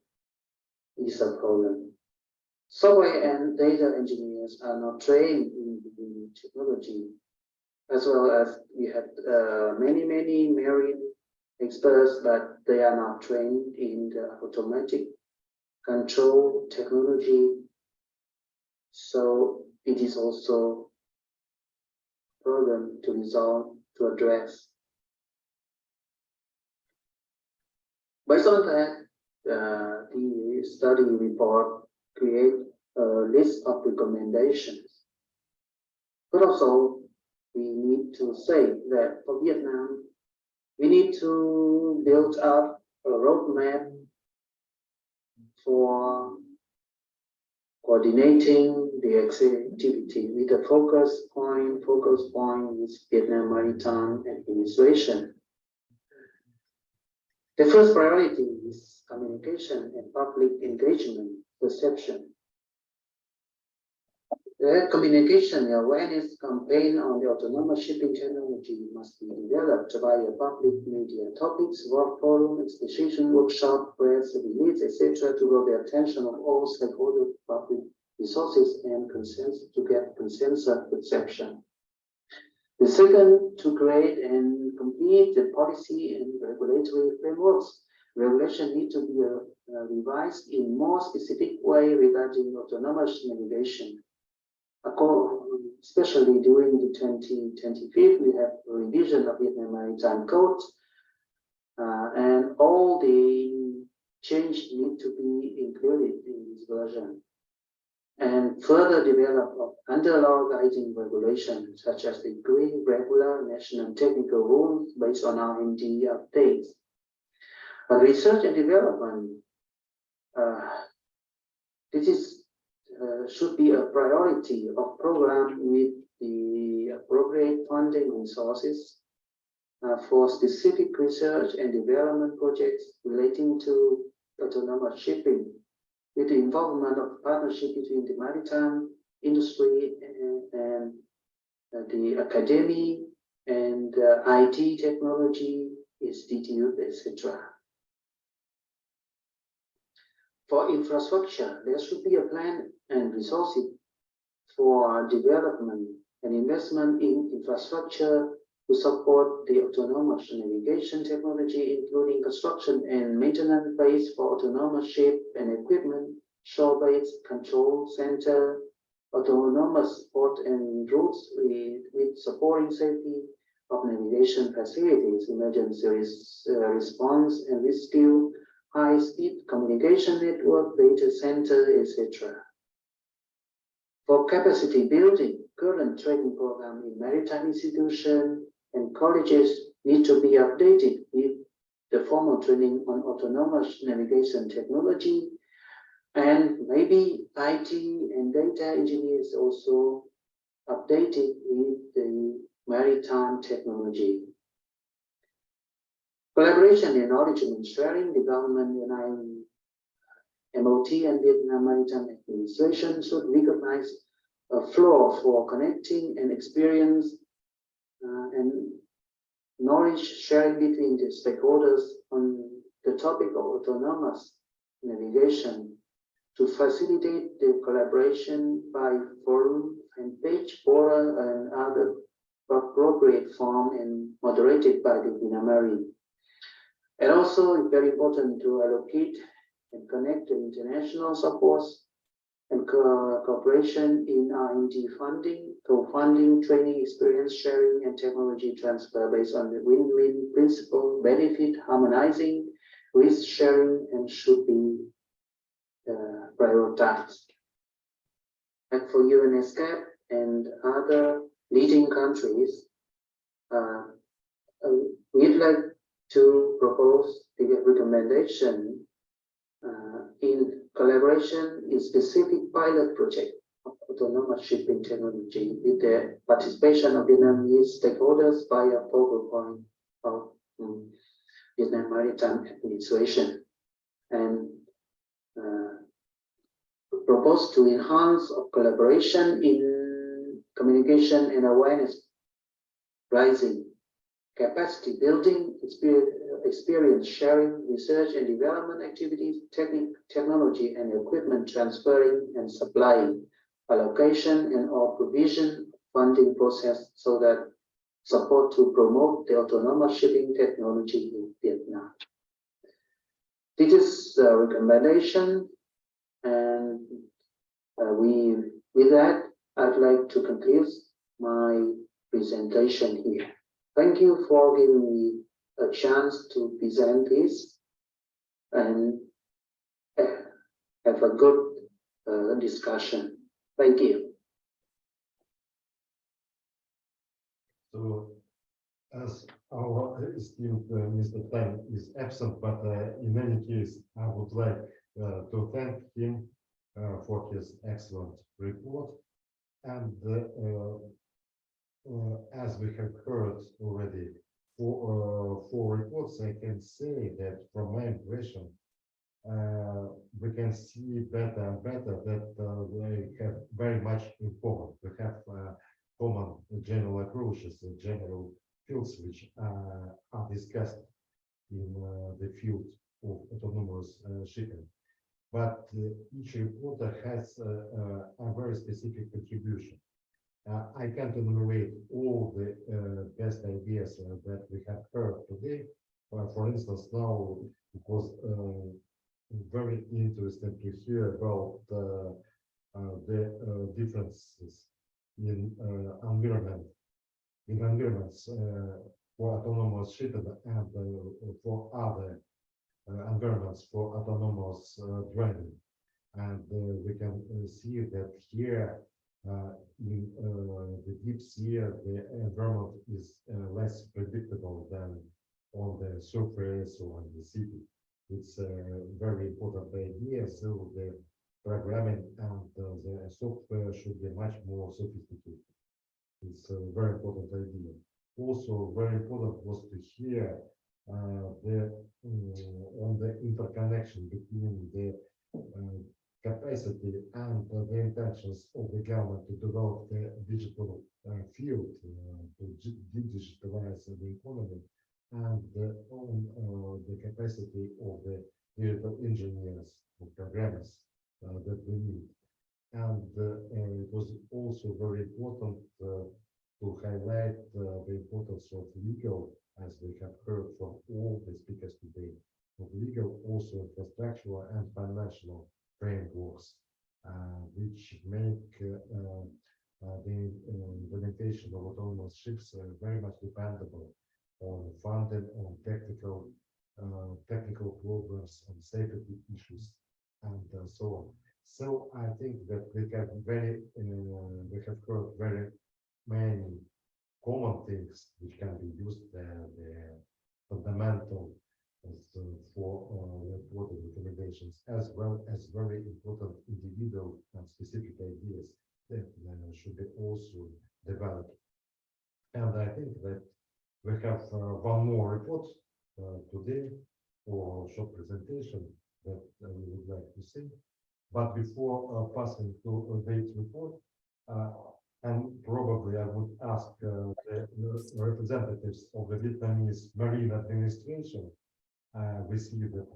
is a problem. Software and data engineers are not trained in technology, as well as we have many marine experts, but they are not trained in the automatic control technology. So it is also a problem to resolve, to address. Based on that, the study report create a list of recommendations. But also, we need to say that for Vietnam, we need to build up a roadmap for coordinating the activity with a focus point with Vietnam Maritime Administration. The first priority is communication and public engagement perception. The communication and awareness campaign on the autonomous shipping technology must be developed via public media topics, work forum, exposition, workshop, press release, etc., to draw the attention of all stakeholder public resources and consensus to get consensus perception. The second, to create and complete the policy and regulatory frameworks. Regulation need to be revised in more specific way regarding autonomous navigation. Especially during the 2025, we have a revision of Vietnam Maritime Code, and all the change need to be included in this version. And further develop of under-law guiding regulations, such as the green regular national technical rules based on R&D updates. But research and development, this is should be a priority of program with the appropriate funding resources for specific research and development projects relating to autonomous shipping, with the involvement of partnership between the maritime industry and the academy and IT technology institute, etc. For infrastructure, there should be a plan and resources for development and investment in infrastructure to support the autonomous navigation technology, including construction and maintenance base for autonomous ship and equipment, shore-based control center, autonomous port and routes with supporting safety of navigation facilities, emergency response and rescue, high-speed communication network, data center, etc. For capacity building, current training program in maritime institutions and colleges need to be updated with the formal training on autonomous navigation technology, and maybe IT and data engineers also updated with the maritime technology. Collaboration in knowledge and sharing, development in MOT and Vietnam Maritime Administration should recognize a floor for connecting and experience and knowledge sharing between the stakeholders on the topic of autonomous navigation to facilitate the collaboration by forum and page, forum and other appropriate form and moderated by the Vietnamese. And also it's very important to allocate and connect the international supports and cooperation in R&D funding, co-funding, training, experience sharing, and technology transfer based on the win-win principle, benefit, harmonizing, risk sharing, and should be prioritized. And for UNESCAP and other leading countries, we'd like to propose the recommendation in collaboration in specific pilot project of autonomous shipping technology with the participation of Vietnamese stakeholders by a focal point of Vietnam Maritime Administration, and propose to enhance of collaboration in communication and awareness raising, capacity building, experience sharing, research and development activities, technology and equipment transferring and supplying, allocation and or provision funding process so that support to promote the autonomous shipping technology in Vietnam. This is a recommendation, and with that, I'd like to conclude my presentation here. Thank you for giving me a chance to present this and have a good discussion. Thank you. So, as our esteemed Mr. Tan is absent, but in any case, I would like to thank him for his excellent report. And as we have heard already, for reports, I can say that from my impression, we can see better and better that they have very much in common. We have common general approaches and general fields which are discussed in the field of autonomous shipping. But each reporter has a very specific contribution. I can't enumerate all the best ideas that we have heard today. For instance, now it was very interesting to hear about the differences in environments for autonomous shipping and for other environments for autonomous driving. And we can see that here in the deep sea, the environment is less predictable than on the surface or in the city. It's a very important idea, so the programming and the software should be much more sophisticated. It's a very important idea. Also, very important was to hear on the interconnection between the capacity and the intentions of the government to develop the digital field to digitalize the economy, and on the capacity of the digital engineers or programmers that we need. And it was also very important to highlight the importance of legal, as we have heard from all the speakers today, of legal, also infrastructural and financial frameworks, which make the implementation of autonomous ships very much dependable on funding, on technical programs, on safety issues, and so on. So I think that we have heard very many common things which can be used the fundamental for reported recommendations, as well as very important individual and specific ideas that should be also developed. And I think that we have one more report today or short presentation that we would like to see. But before passing to this report, and probably I would ask the representatives of the Vietnamese Marine Administration. We see that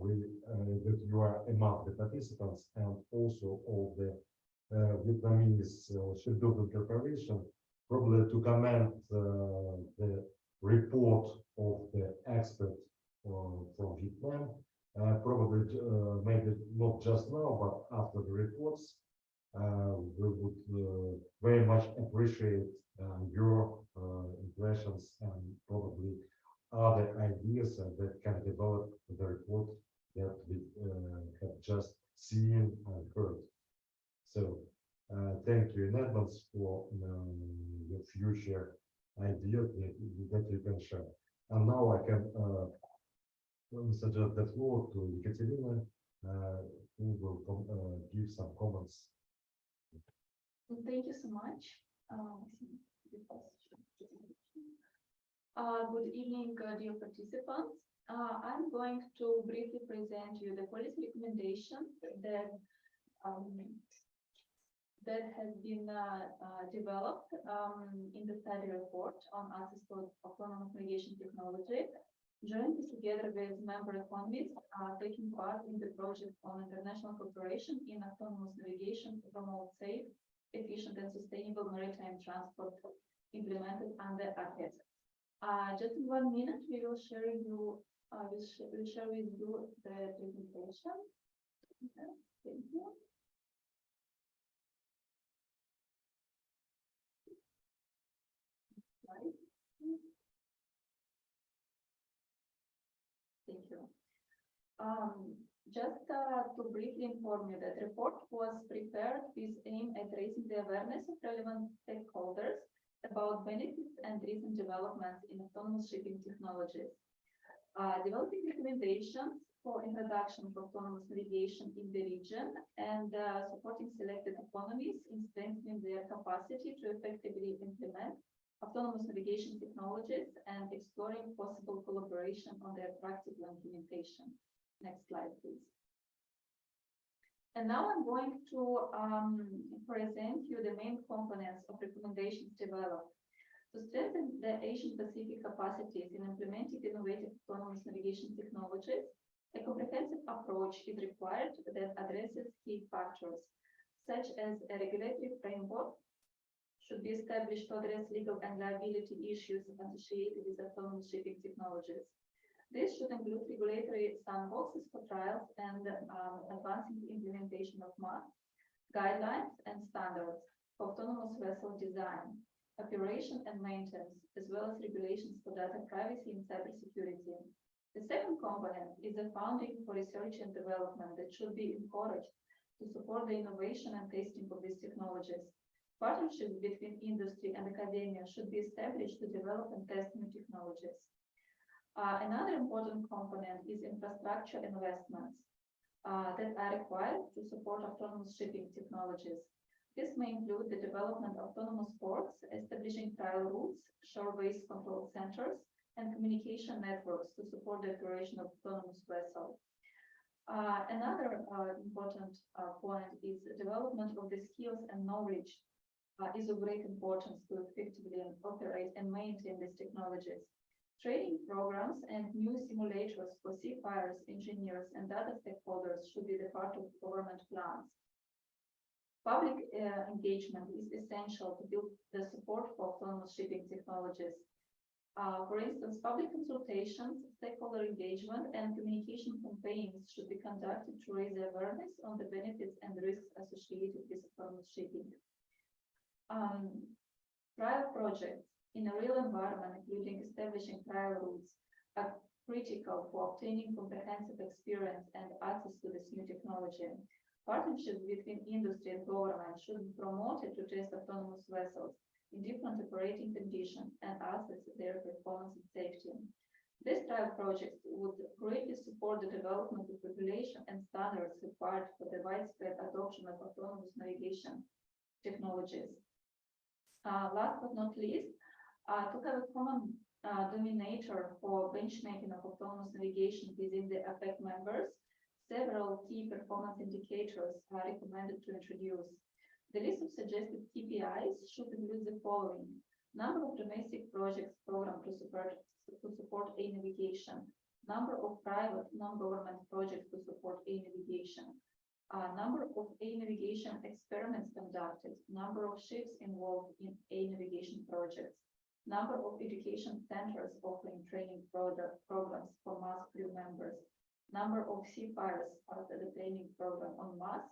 that you are among the participants, and also all the Vietnamese shipbuilding corporation, probably to comment the report of the expert from Vietnam. Probably maybe not just now, but after the reports, we would very much appreciate your impressions and probably other ideas that can develop the report that we have just seen and heard. So thank you in advance for your future ideas that you can share. And now I can suggest the floor to Ekaterina, who will give some comments. Thank you so much. Good evening, dear participants. I'm going to briefly present you the policy recommendation that has been developed in the study report on access to autonomous navigation technology, jointly together with member economies taking part in the project on international cooperation in autonomous navigation to promote safe, efficient and sustainable maritime transport implemented under APEC. Just in 1 minute, we will share you. We'll share with you the presentation. Okay, thank you. Slide. Thank you. Just to briefly inform you that report was prepared with aim at raising the awareness of relevant stakeholders about benefits and recent developments in autonomous shipping technologies. Developing recommendations for introduction of autonomous navigation in the region and supporting selected economies in strengthening their capacity to effectively implement autonomous navigation technologies and exploring possible collaboration on their practical implementation. Next slide, please. And now I'm going to present you the main components of recommendations developed. To strengthen the Asian Pacific capacities in implementing innovative autonomous navigation technologies, a comprehensive approach is required that addresses key factors, such as a regulatory framework should be established to address legal and liability issues associated with autonomous shipping technologies. This should include regulatory sandboxes for trials and advancing the implementation of MAS, guidelines and standards for autonomous vessel design, operation and maintenance, as well as regulations for data privacy and cybersecurity. The second component is a funding for research and development that should be encouraged to support the innovation and testing of these technologies. Partnerships between industry and academia should be established to develop and test new technologies. Another important component is infrastructure investments that are required to support autonomous shipping technologies. This may include the development of autonomous ports, establishing trial routes, shore-based control centers, and communication networks to support the operation of autonomous vessels. Another important point is the development of the skills and knowledge is of great importance to effectively operate and maintain these technologies. Training programs and new simulators for seafarers, engineers, and data stakeholders should be the part of government plans. Public engagement is essential to build the support for autonomous shipping technologies. For instance, public consultations, stakeholder engagement, and communication campaigns should be conducted to raise awareness on the benefits and risks associated with autonomous shipping. Trial projects in a real environment, including establishing trial routes, are critical for obtaining comprehensive experience and access to this new technology. Partnerships between industry and government should be promoted to test autonomous vessels in different operating conditions and assess their performance and safety. These trial projects would greatly support the development of regulation and standards required for the widespread adoption of autonomous navigation technologies. Last but not least, To have a common denominator for benchmarking of autonomous navigation within the APEC members, several key performance indicators are recommended to introduce. The list of suggested KPIs should include the following: number of domestic projects programmed to support A-navigation, number of private non-government projects to support A-navigation, number of A-navigation experiments conducted, number of ships involved in A-navigation projects, number of education centers offering training programs for MAS crew members, number of seafarers after the training program on MAS,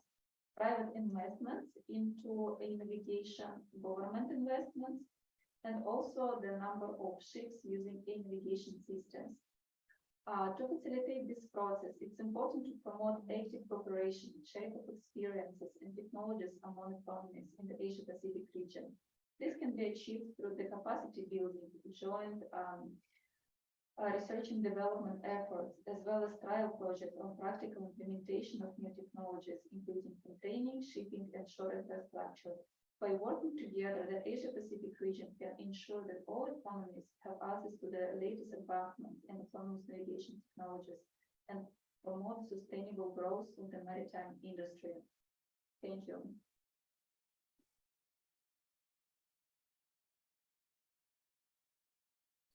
private investments into A-navigation, government investments, and also the number of ships using A-navigation systems. To facilitate this process, it's important to promote active cooperation, share of experiences and technologies among economies in the Asia-Pacific region. This can be achieved through the capacity building, joint research and development efforts, as well as trial projects on practical implementation of new technologies, including container, shipping, and shore infrastructure. By working together, the Asia-Pacific region can ensure that all economies have access to the latest advancements in autonomous navigation technologies and promote sustainable growth in the maritime industry. Thank you.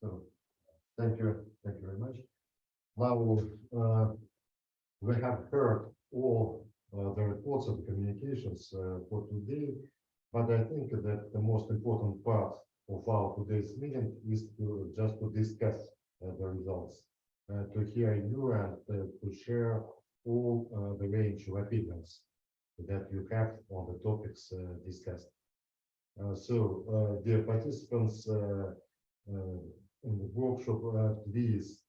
So, thank you very much. Now, we have heard all the reports of the communications for today, but I think that the most important part of our today's meeting is to just to discuss the results, to hear you and to share all the range of opinions that you have on the topics discussed. So, dear participants, in the workshop, please,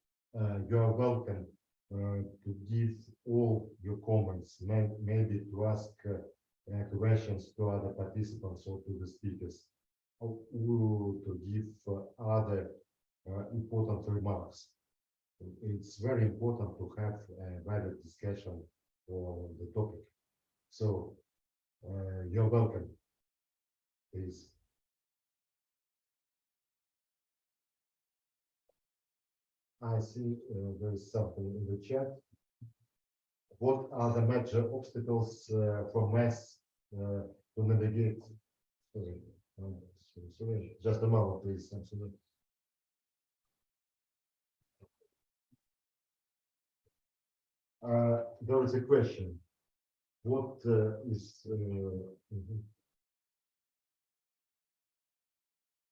you are welcome to give all your comments, maybe to ask questions to other participants or to the speakers, or to give other important remarks. It's very important to have a valid discussion on the topic. So, you're welcome, please. I see there is something in the chat. What are the major obstacles for MAS to navigate? Sorry, just a moment, please. Absolutely. There is a question. What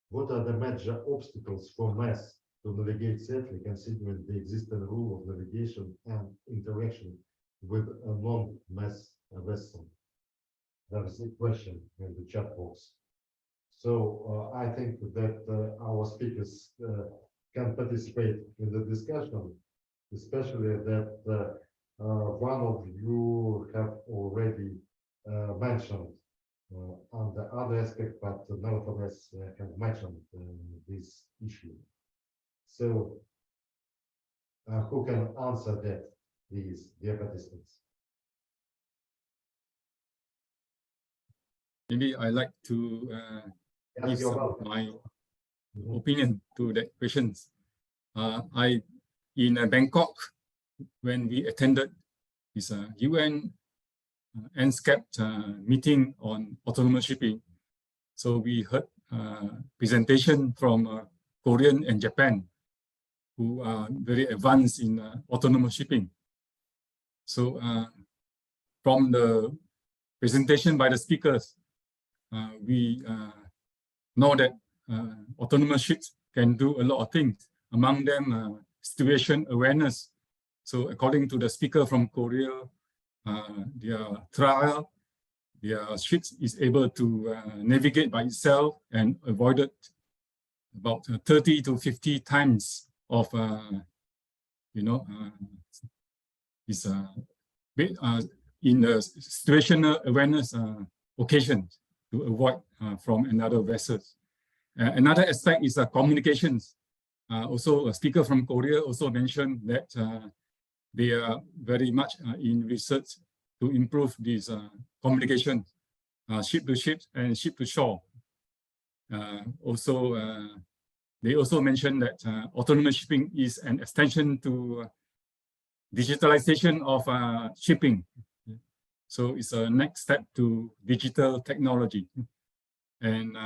what are the major obstacles for MAS to navigate safely, considering the existing rule of navigation and interaction with a non-MAS vessel? There is a question in the chat box. So I think that our speakers can participate in the discussion, especially that one of you have already mentioned on the other aspect, but nevertheless have mentioned this issue. So, who can answer that, please, dear participants? Maybe I like to give Yes, some of my opinion to that questions. I in Bangkok, when we attended this UN NSCAP meeting on autonomous shipping, so we heard presentation from Korean and Japan, who are very advanced in autonomous shipping. So from the presentation by the speakers, we know that autonomous ships can do a lot of things, among them situation awareness. So according to the speaker from Korea, their ships is able to navigate by itself and avoided about 30 to 50 times of is in the situational awareness occasions to avoid from another vessel. Another aspect is communications. Also, a speaker from Korea also mentioned that they are very much in research to improve this communication, ship to ship and ship to shore. Also, they also mentioned that autonomous shipping is an extension to digitalization of shipping. So it's a next step to digital technology. And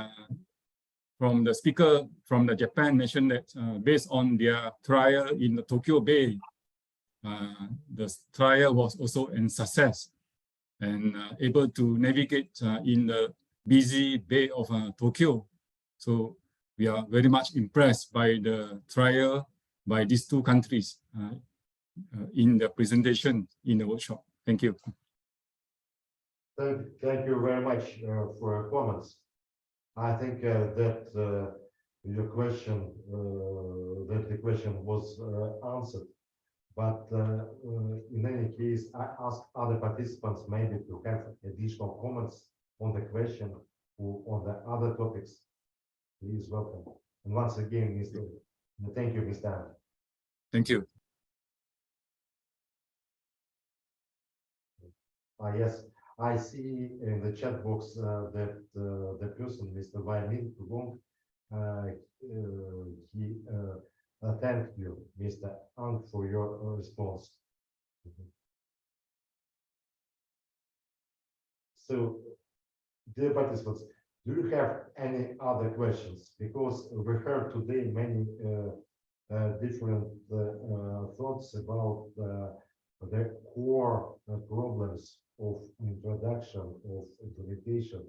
from the speaker from the Japan mentioned that based on their trial in the Tokyo Bay, the trial was also a success and able to navigate in the busy Bay of Tokyo. So we are very much impressed by the trial by these two countries in the presentation in the workshop. Thank you. Thank you very much for your comments. I think that your question, that the question was answered. But in any case, I ask other participants maybe to have additional comments on the question or on the other topics. Please welcome. And once again, thank you, Mr. Ahmed. Thank you. Yes, I see in the chat box that the person, Mr. Vailin Wong, he thanked you, Mr. Ang, for your response. So, dear participants, do you have any other questions? Because we heard today many different thoughts about the core problems of introduction, of implementation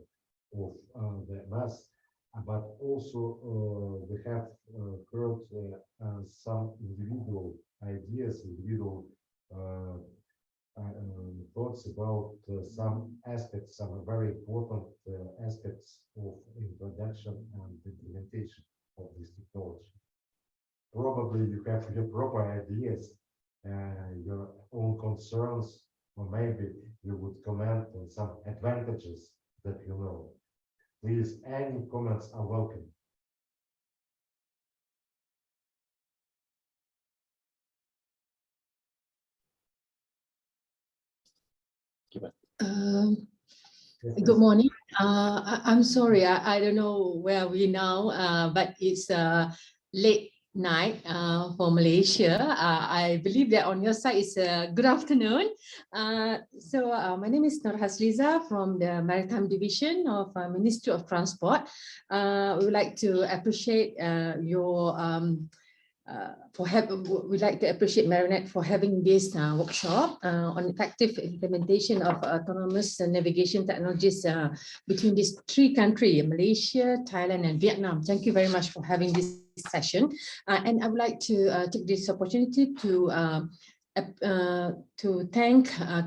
of the mass, but also we have heard some individual ideas, individual thoughts about some aspects, some very important aspects of introduction and implementation of this technology. Probably you have your proper ideas, your own concerns, or maybe you would comment on some advantages that you know. Please, any comments are welcome. Good morning. I'm sorry, I don't know where are we now, but it's late night for Malaysia. I believe that on your side it's good afternoon. So my name is Nur Hasliza from the Maritime Division of Ministry of Transport. We would like to appreciate we'd like to appreciate Marinet for having this workshop on effective implementation of autonomous navigation technologies between these three countries, Malaysia, Thailand, and Vietnam. Thank you very much for having this session. And I would like to take this opportunity to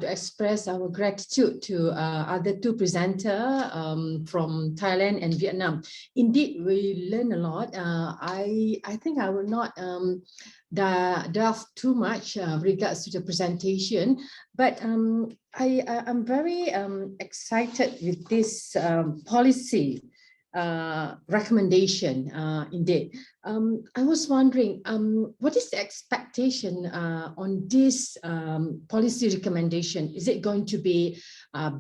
express our gratitude to other two presenters from Thailand and Vietnam. Indeed, we learn a lot. I think I will not delve too much regards to the presentation, but I'm very excited with this policy recommendation indeed. I was wondering, what is the expectation on this policy recommendation? Is it going to be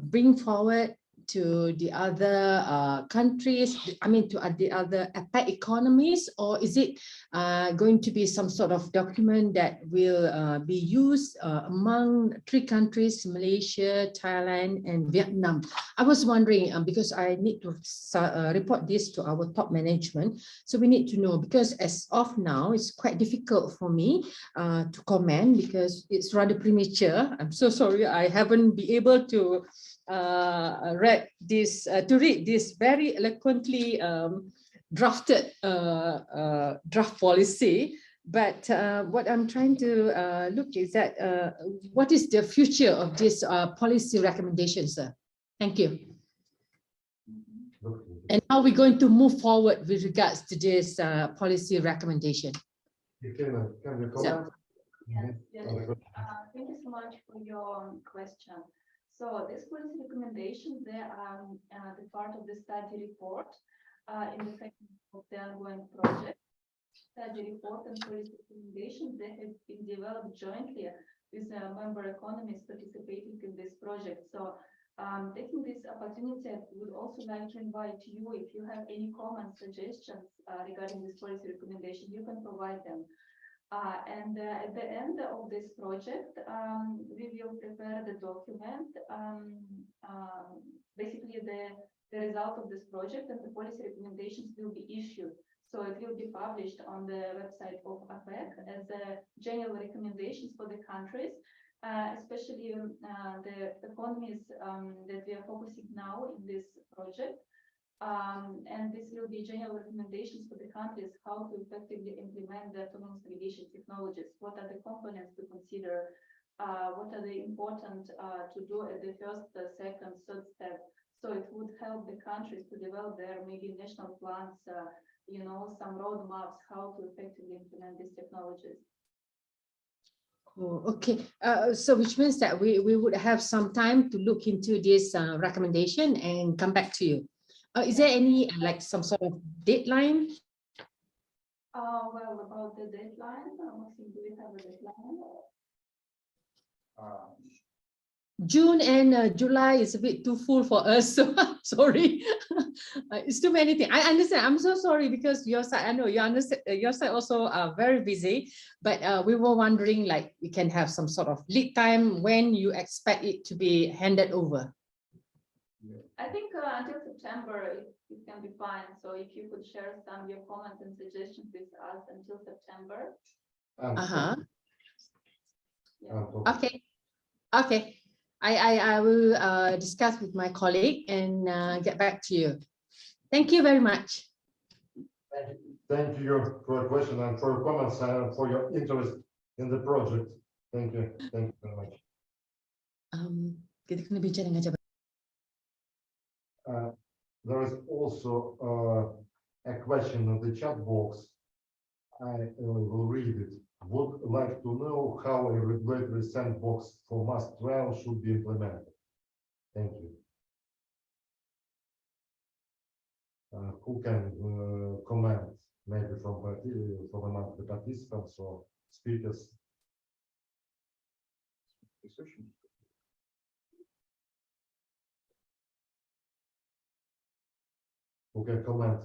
bring forward to the other countries, I mean to the other APEC economies, or is it going to be some sort of document that will be used among three countries, Malaysia, Thailand, and Vietnam? I was wondering, because I need to report this to our top management, so we need to know, because as of now, it's quite difficult for me to comment because it's rather premature. I'm so sorry, I haven't been able to read this very eloquently drafted draft policy, but what I'm trying to look is that what is the future of this policy recommendation, sir? Thank you. And how are we going to move forward with regards to this policy recommendation? Can you comment? Yes. Thank you so much for your question. So this policy recommendation, they are the part of the study report in the second of the ongoing project. Study report and policy recommendations, they have been developed jointly with member economies participating in this project. So Taking this opportunity, I would also like to invite you, if you have any comments, suggestions regarding this policy recommendation, you can provide them. At the end of this project, we will prepare the document, basically the result of this project, and the policy recommendations will be issued. So it will be published on the website of APEC as general recommendations for the countries, especially the economies that we are focusing now in this project. And this will be general recommendations for the countries how to effectively implement the autonomous navigation technologies. What are the components to consider? What are the important to do at the first, second, third step? So it would help the countries to develop their maybe national plans, you know, some roadmaps how to effectively implement these technologies. Oh, okay. So which means that we would have some time to look into this recommendation and come back to you. Is there any like some sort of deadline? Well, about the deadline, Maxim, do we have a deadline? June and July is a bit too full for us, so sorry. It's too many things. I understand. I'm so sorry because your side, I know you understand. Your side also are very busy, but we were wondering like we can have some sort of lead time when you expect it to be handed over. I think until September it can be fine. So if you could share some of your comments and suggestions with us until September. Yeah. Okay. Okay. I will discuss with my colleague and get back to you. Thank you very much. Thank you for your question and for your comments and for your interest in the project. Thank you. Thank you very much. Kita kena bincang dengan jabat. There is also a question in the chat box. I will read it. Would like to know how a regulatory sandbox for mass travel should be implemented. Thank you. Who can comment? Maybe from among the participants or speakers. Who can comment?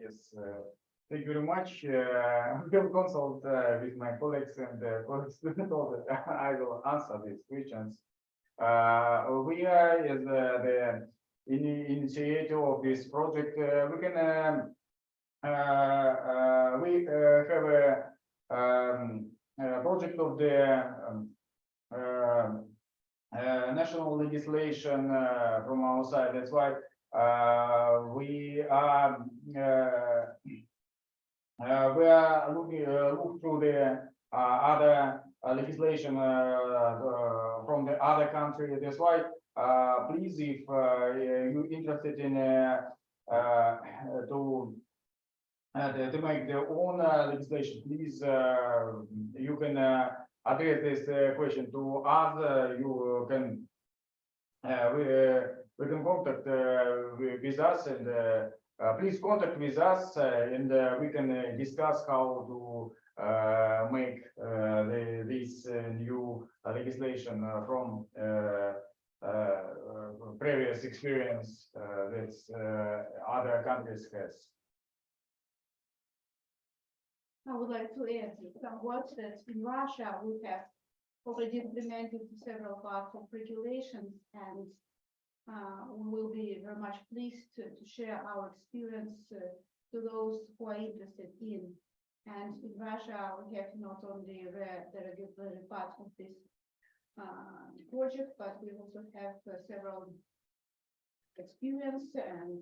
Yes, thank you very much. We will consult with my colleagues and colleagues that I will answer these questions. We are as the initiator of this project. We can we have a project of the national legislation from our side. That's why we are look through the other legislation from the other country. That's why please, if you're interested in to make their own legislation, please you can address this question to us. You can we can contact with us, and please contact with us, and we can discuss how to make this new legislation from previous experience that other countries has. I would like to add somewhat that in Russia we have already implemented several parts of regulations, and we will be very much pleased to share our experience to those who are interested in. And in Russia we have not only the regulatory part of this project, but we also have several experience, and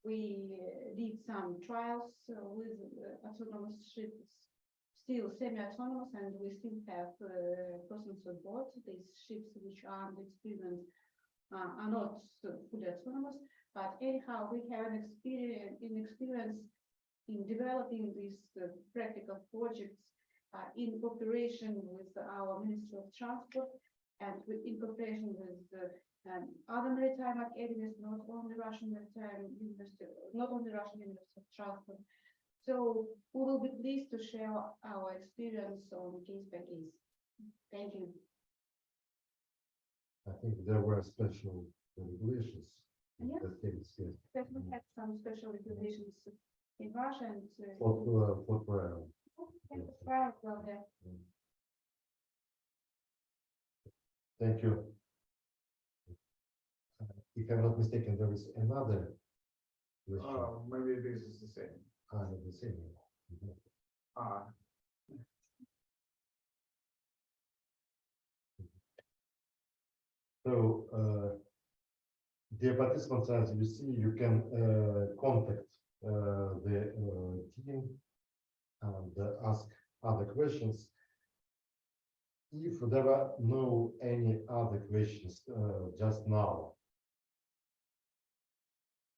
we did some trials with autonomous ships, still semi-autonomous, and we still have persons on board. These ships which are experienced are not fully autonomous, but anyhow we have an experience in developing these practical projects in cooperation with our Ministry of Transport and in cooperation with other maritime academies, not only Russian Maritime University, not only Russian University of Transport. So we will be pleased to share our experience on case by case. Thank you. I think there were special regulations in Yeah. that case, yes. That we had some special regulations in Russia and For right, well, yeah. Thank you. If I'm not mistaken, there is another question. Maybe this is the same. The same. Mhm. So, dear participants, as you see, you can contact the team and ask other questions. If there are no any other questions just now,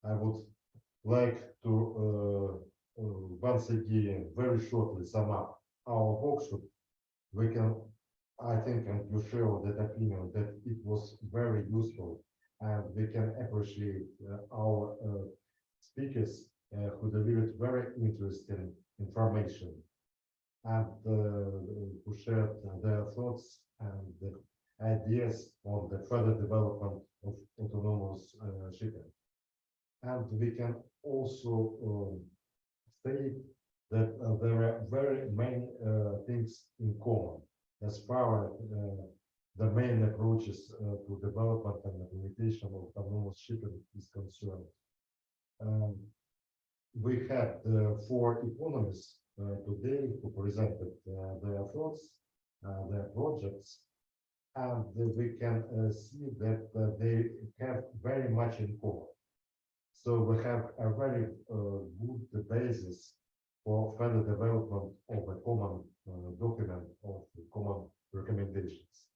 I would like to once again very shortly sum up our workshop. We can, I think, and you share that opinion that it was very useful, and we can appreciate our speakers who delivered very interesting information and who shared their thoughts and ideas on the further development of autonomous shipping. And we can also state that there are very many things in common as far as the main approaches to development and implementation of autonomous shipping is concerned. We had 4 economists today who presented their thoughts, their projects, and we can see that they have very much in common. So we have a very good basis for further development of a common document of common recommendations.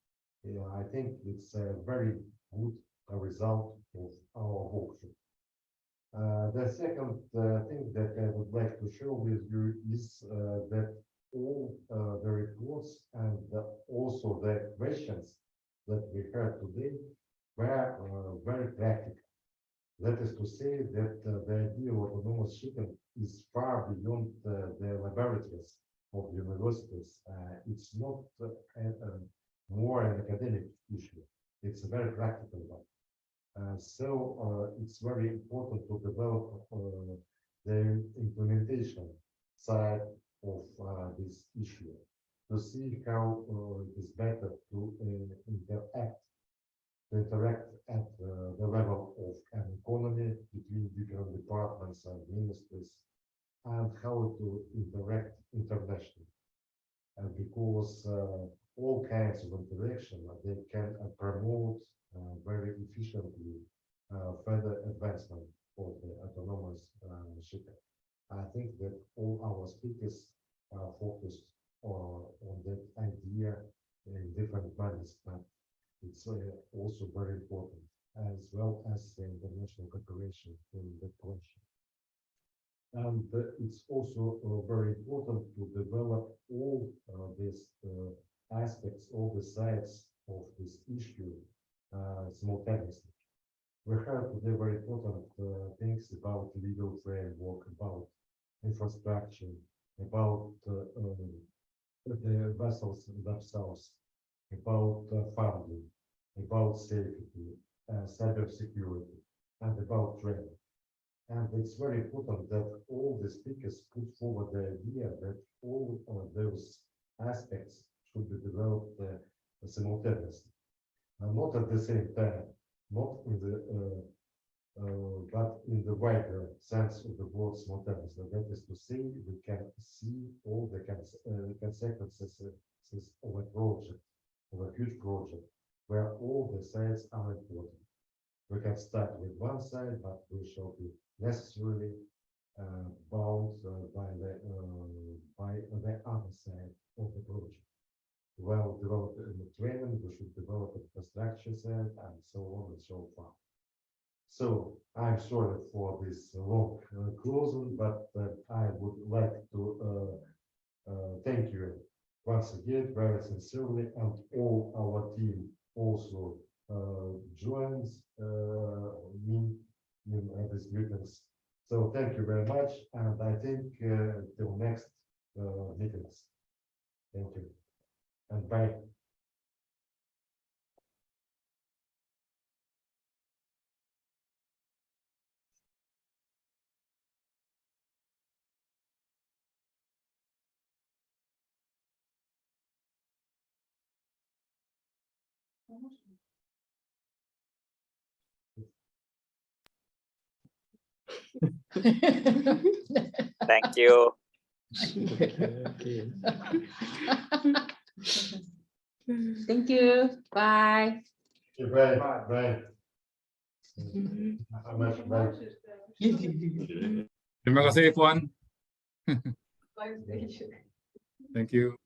I think it's a very good result of our workshop. The second thing that I would like to share with you is that all the reports and also the questions that we heard today were very practical. That is to say that the idea of autonomous shipping is far beyond the laboratories of universities. It's not more an academic issue. It's a very practical one. So it's very important to develop the implementation side of this issue, to see how it is better to interact at the level of an economy between different departments and ministries, and how to interact internationally. And because all kinds of interaction, they can promote very efficiently further advancement of the autonomous shipping. I think that all our speakers focused on that idea in different manners, but it's also very important, as well as the international cooperation in that question. And it's also very important to develop all these aspects, all the sides of this issue simultaneously. We heard today very important things about legal framework, about infrastructure, about the vessels themselves, about funding, about safety, cybersecurity, and about training. And it's very important that all the speakers put forward the idea that all of those aspects should be developed simultaneously, not at the same time, not in the but in the wider sense of the word simultaneously. That is to say, we can see all the consequences of a project, of a huge project, where all the sides are important. We can start with one side, but we shall be necessarily bound by the other side of the project. Well developed in the training, we should develop the infrastructure side, and so on and so forth. So I'm sorry for this long closing, but I would like to thank you once again very sincerely, and all our team also joins me in these meetings. So thank you very much, and I think till next meetings. Thank you, and bye. Thank you. Thank you. Bye. Bye, bye. Bye. Terima kasih Puan. Thank you.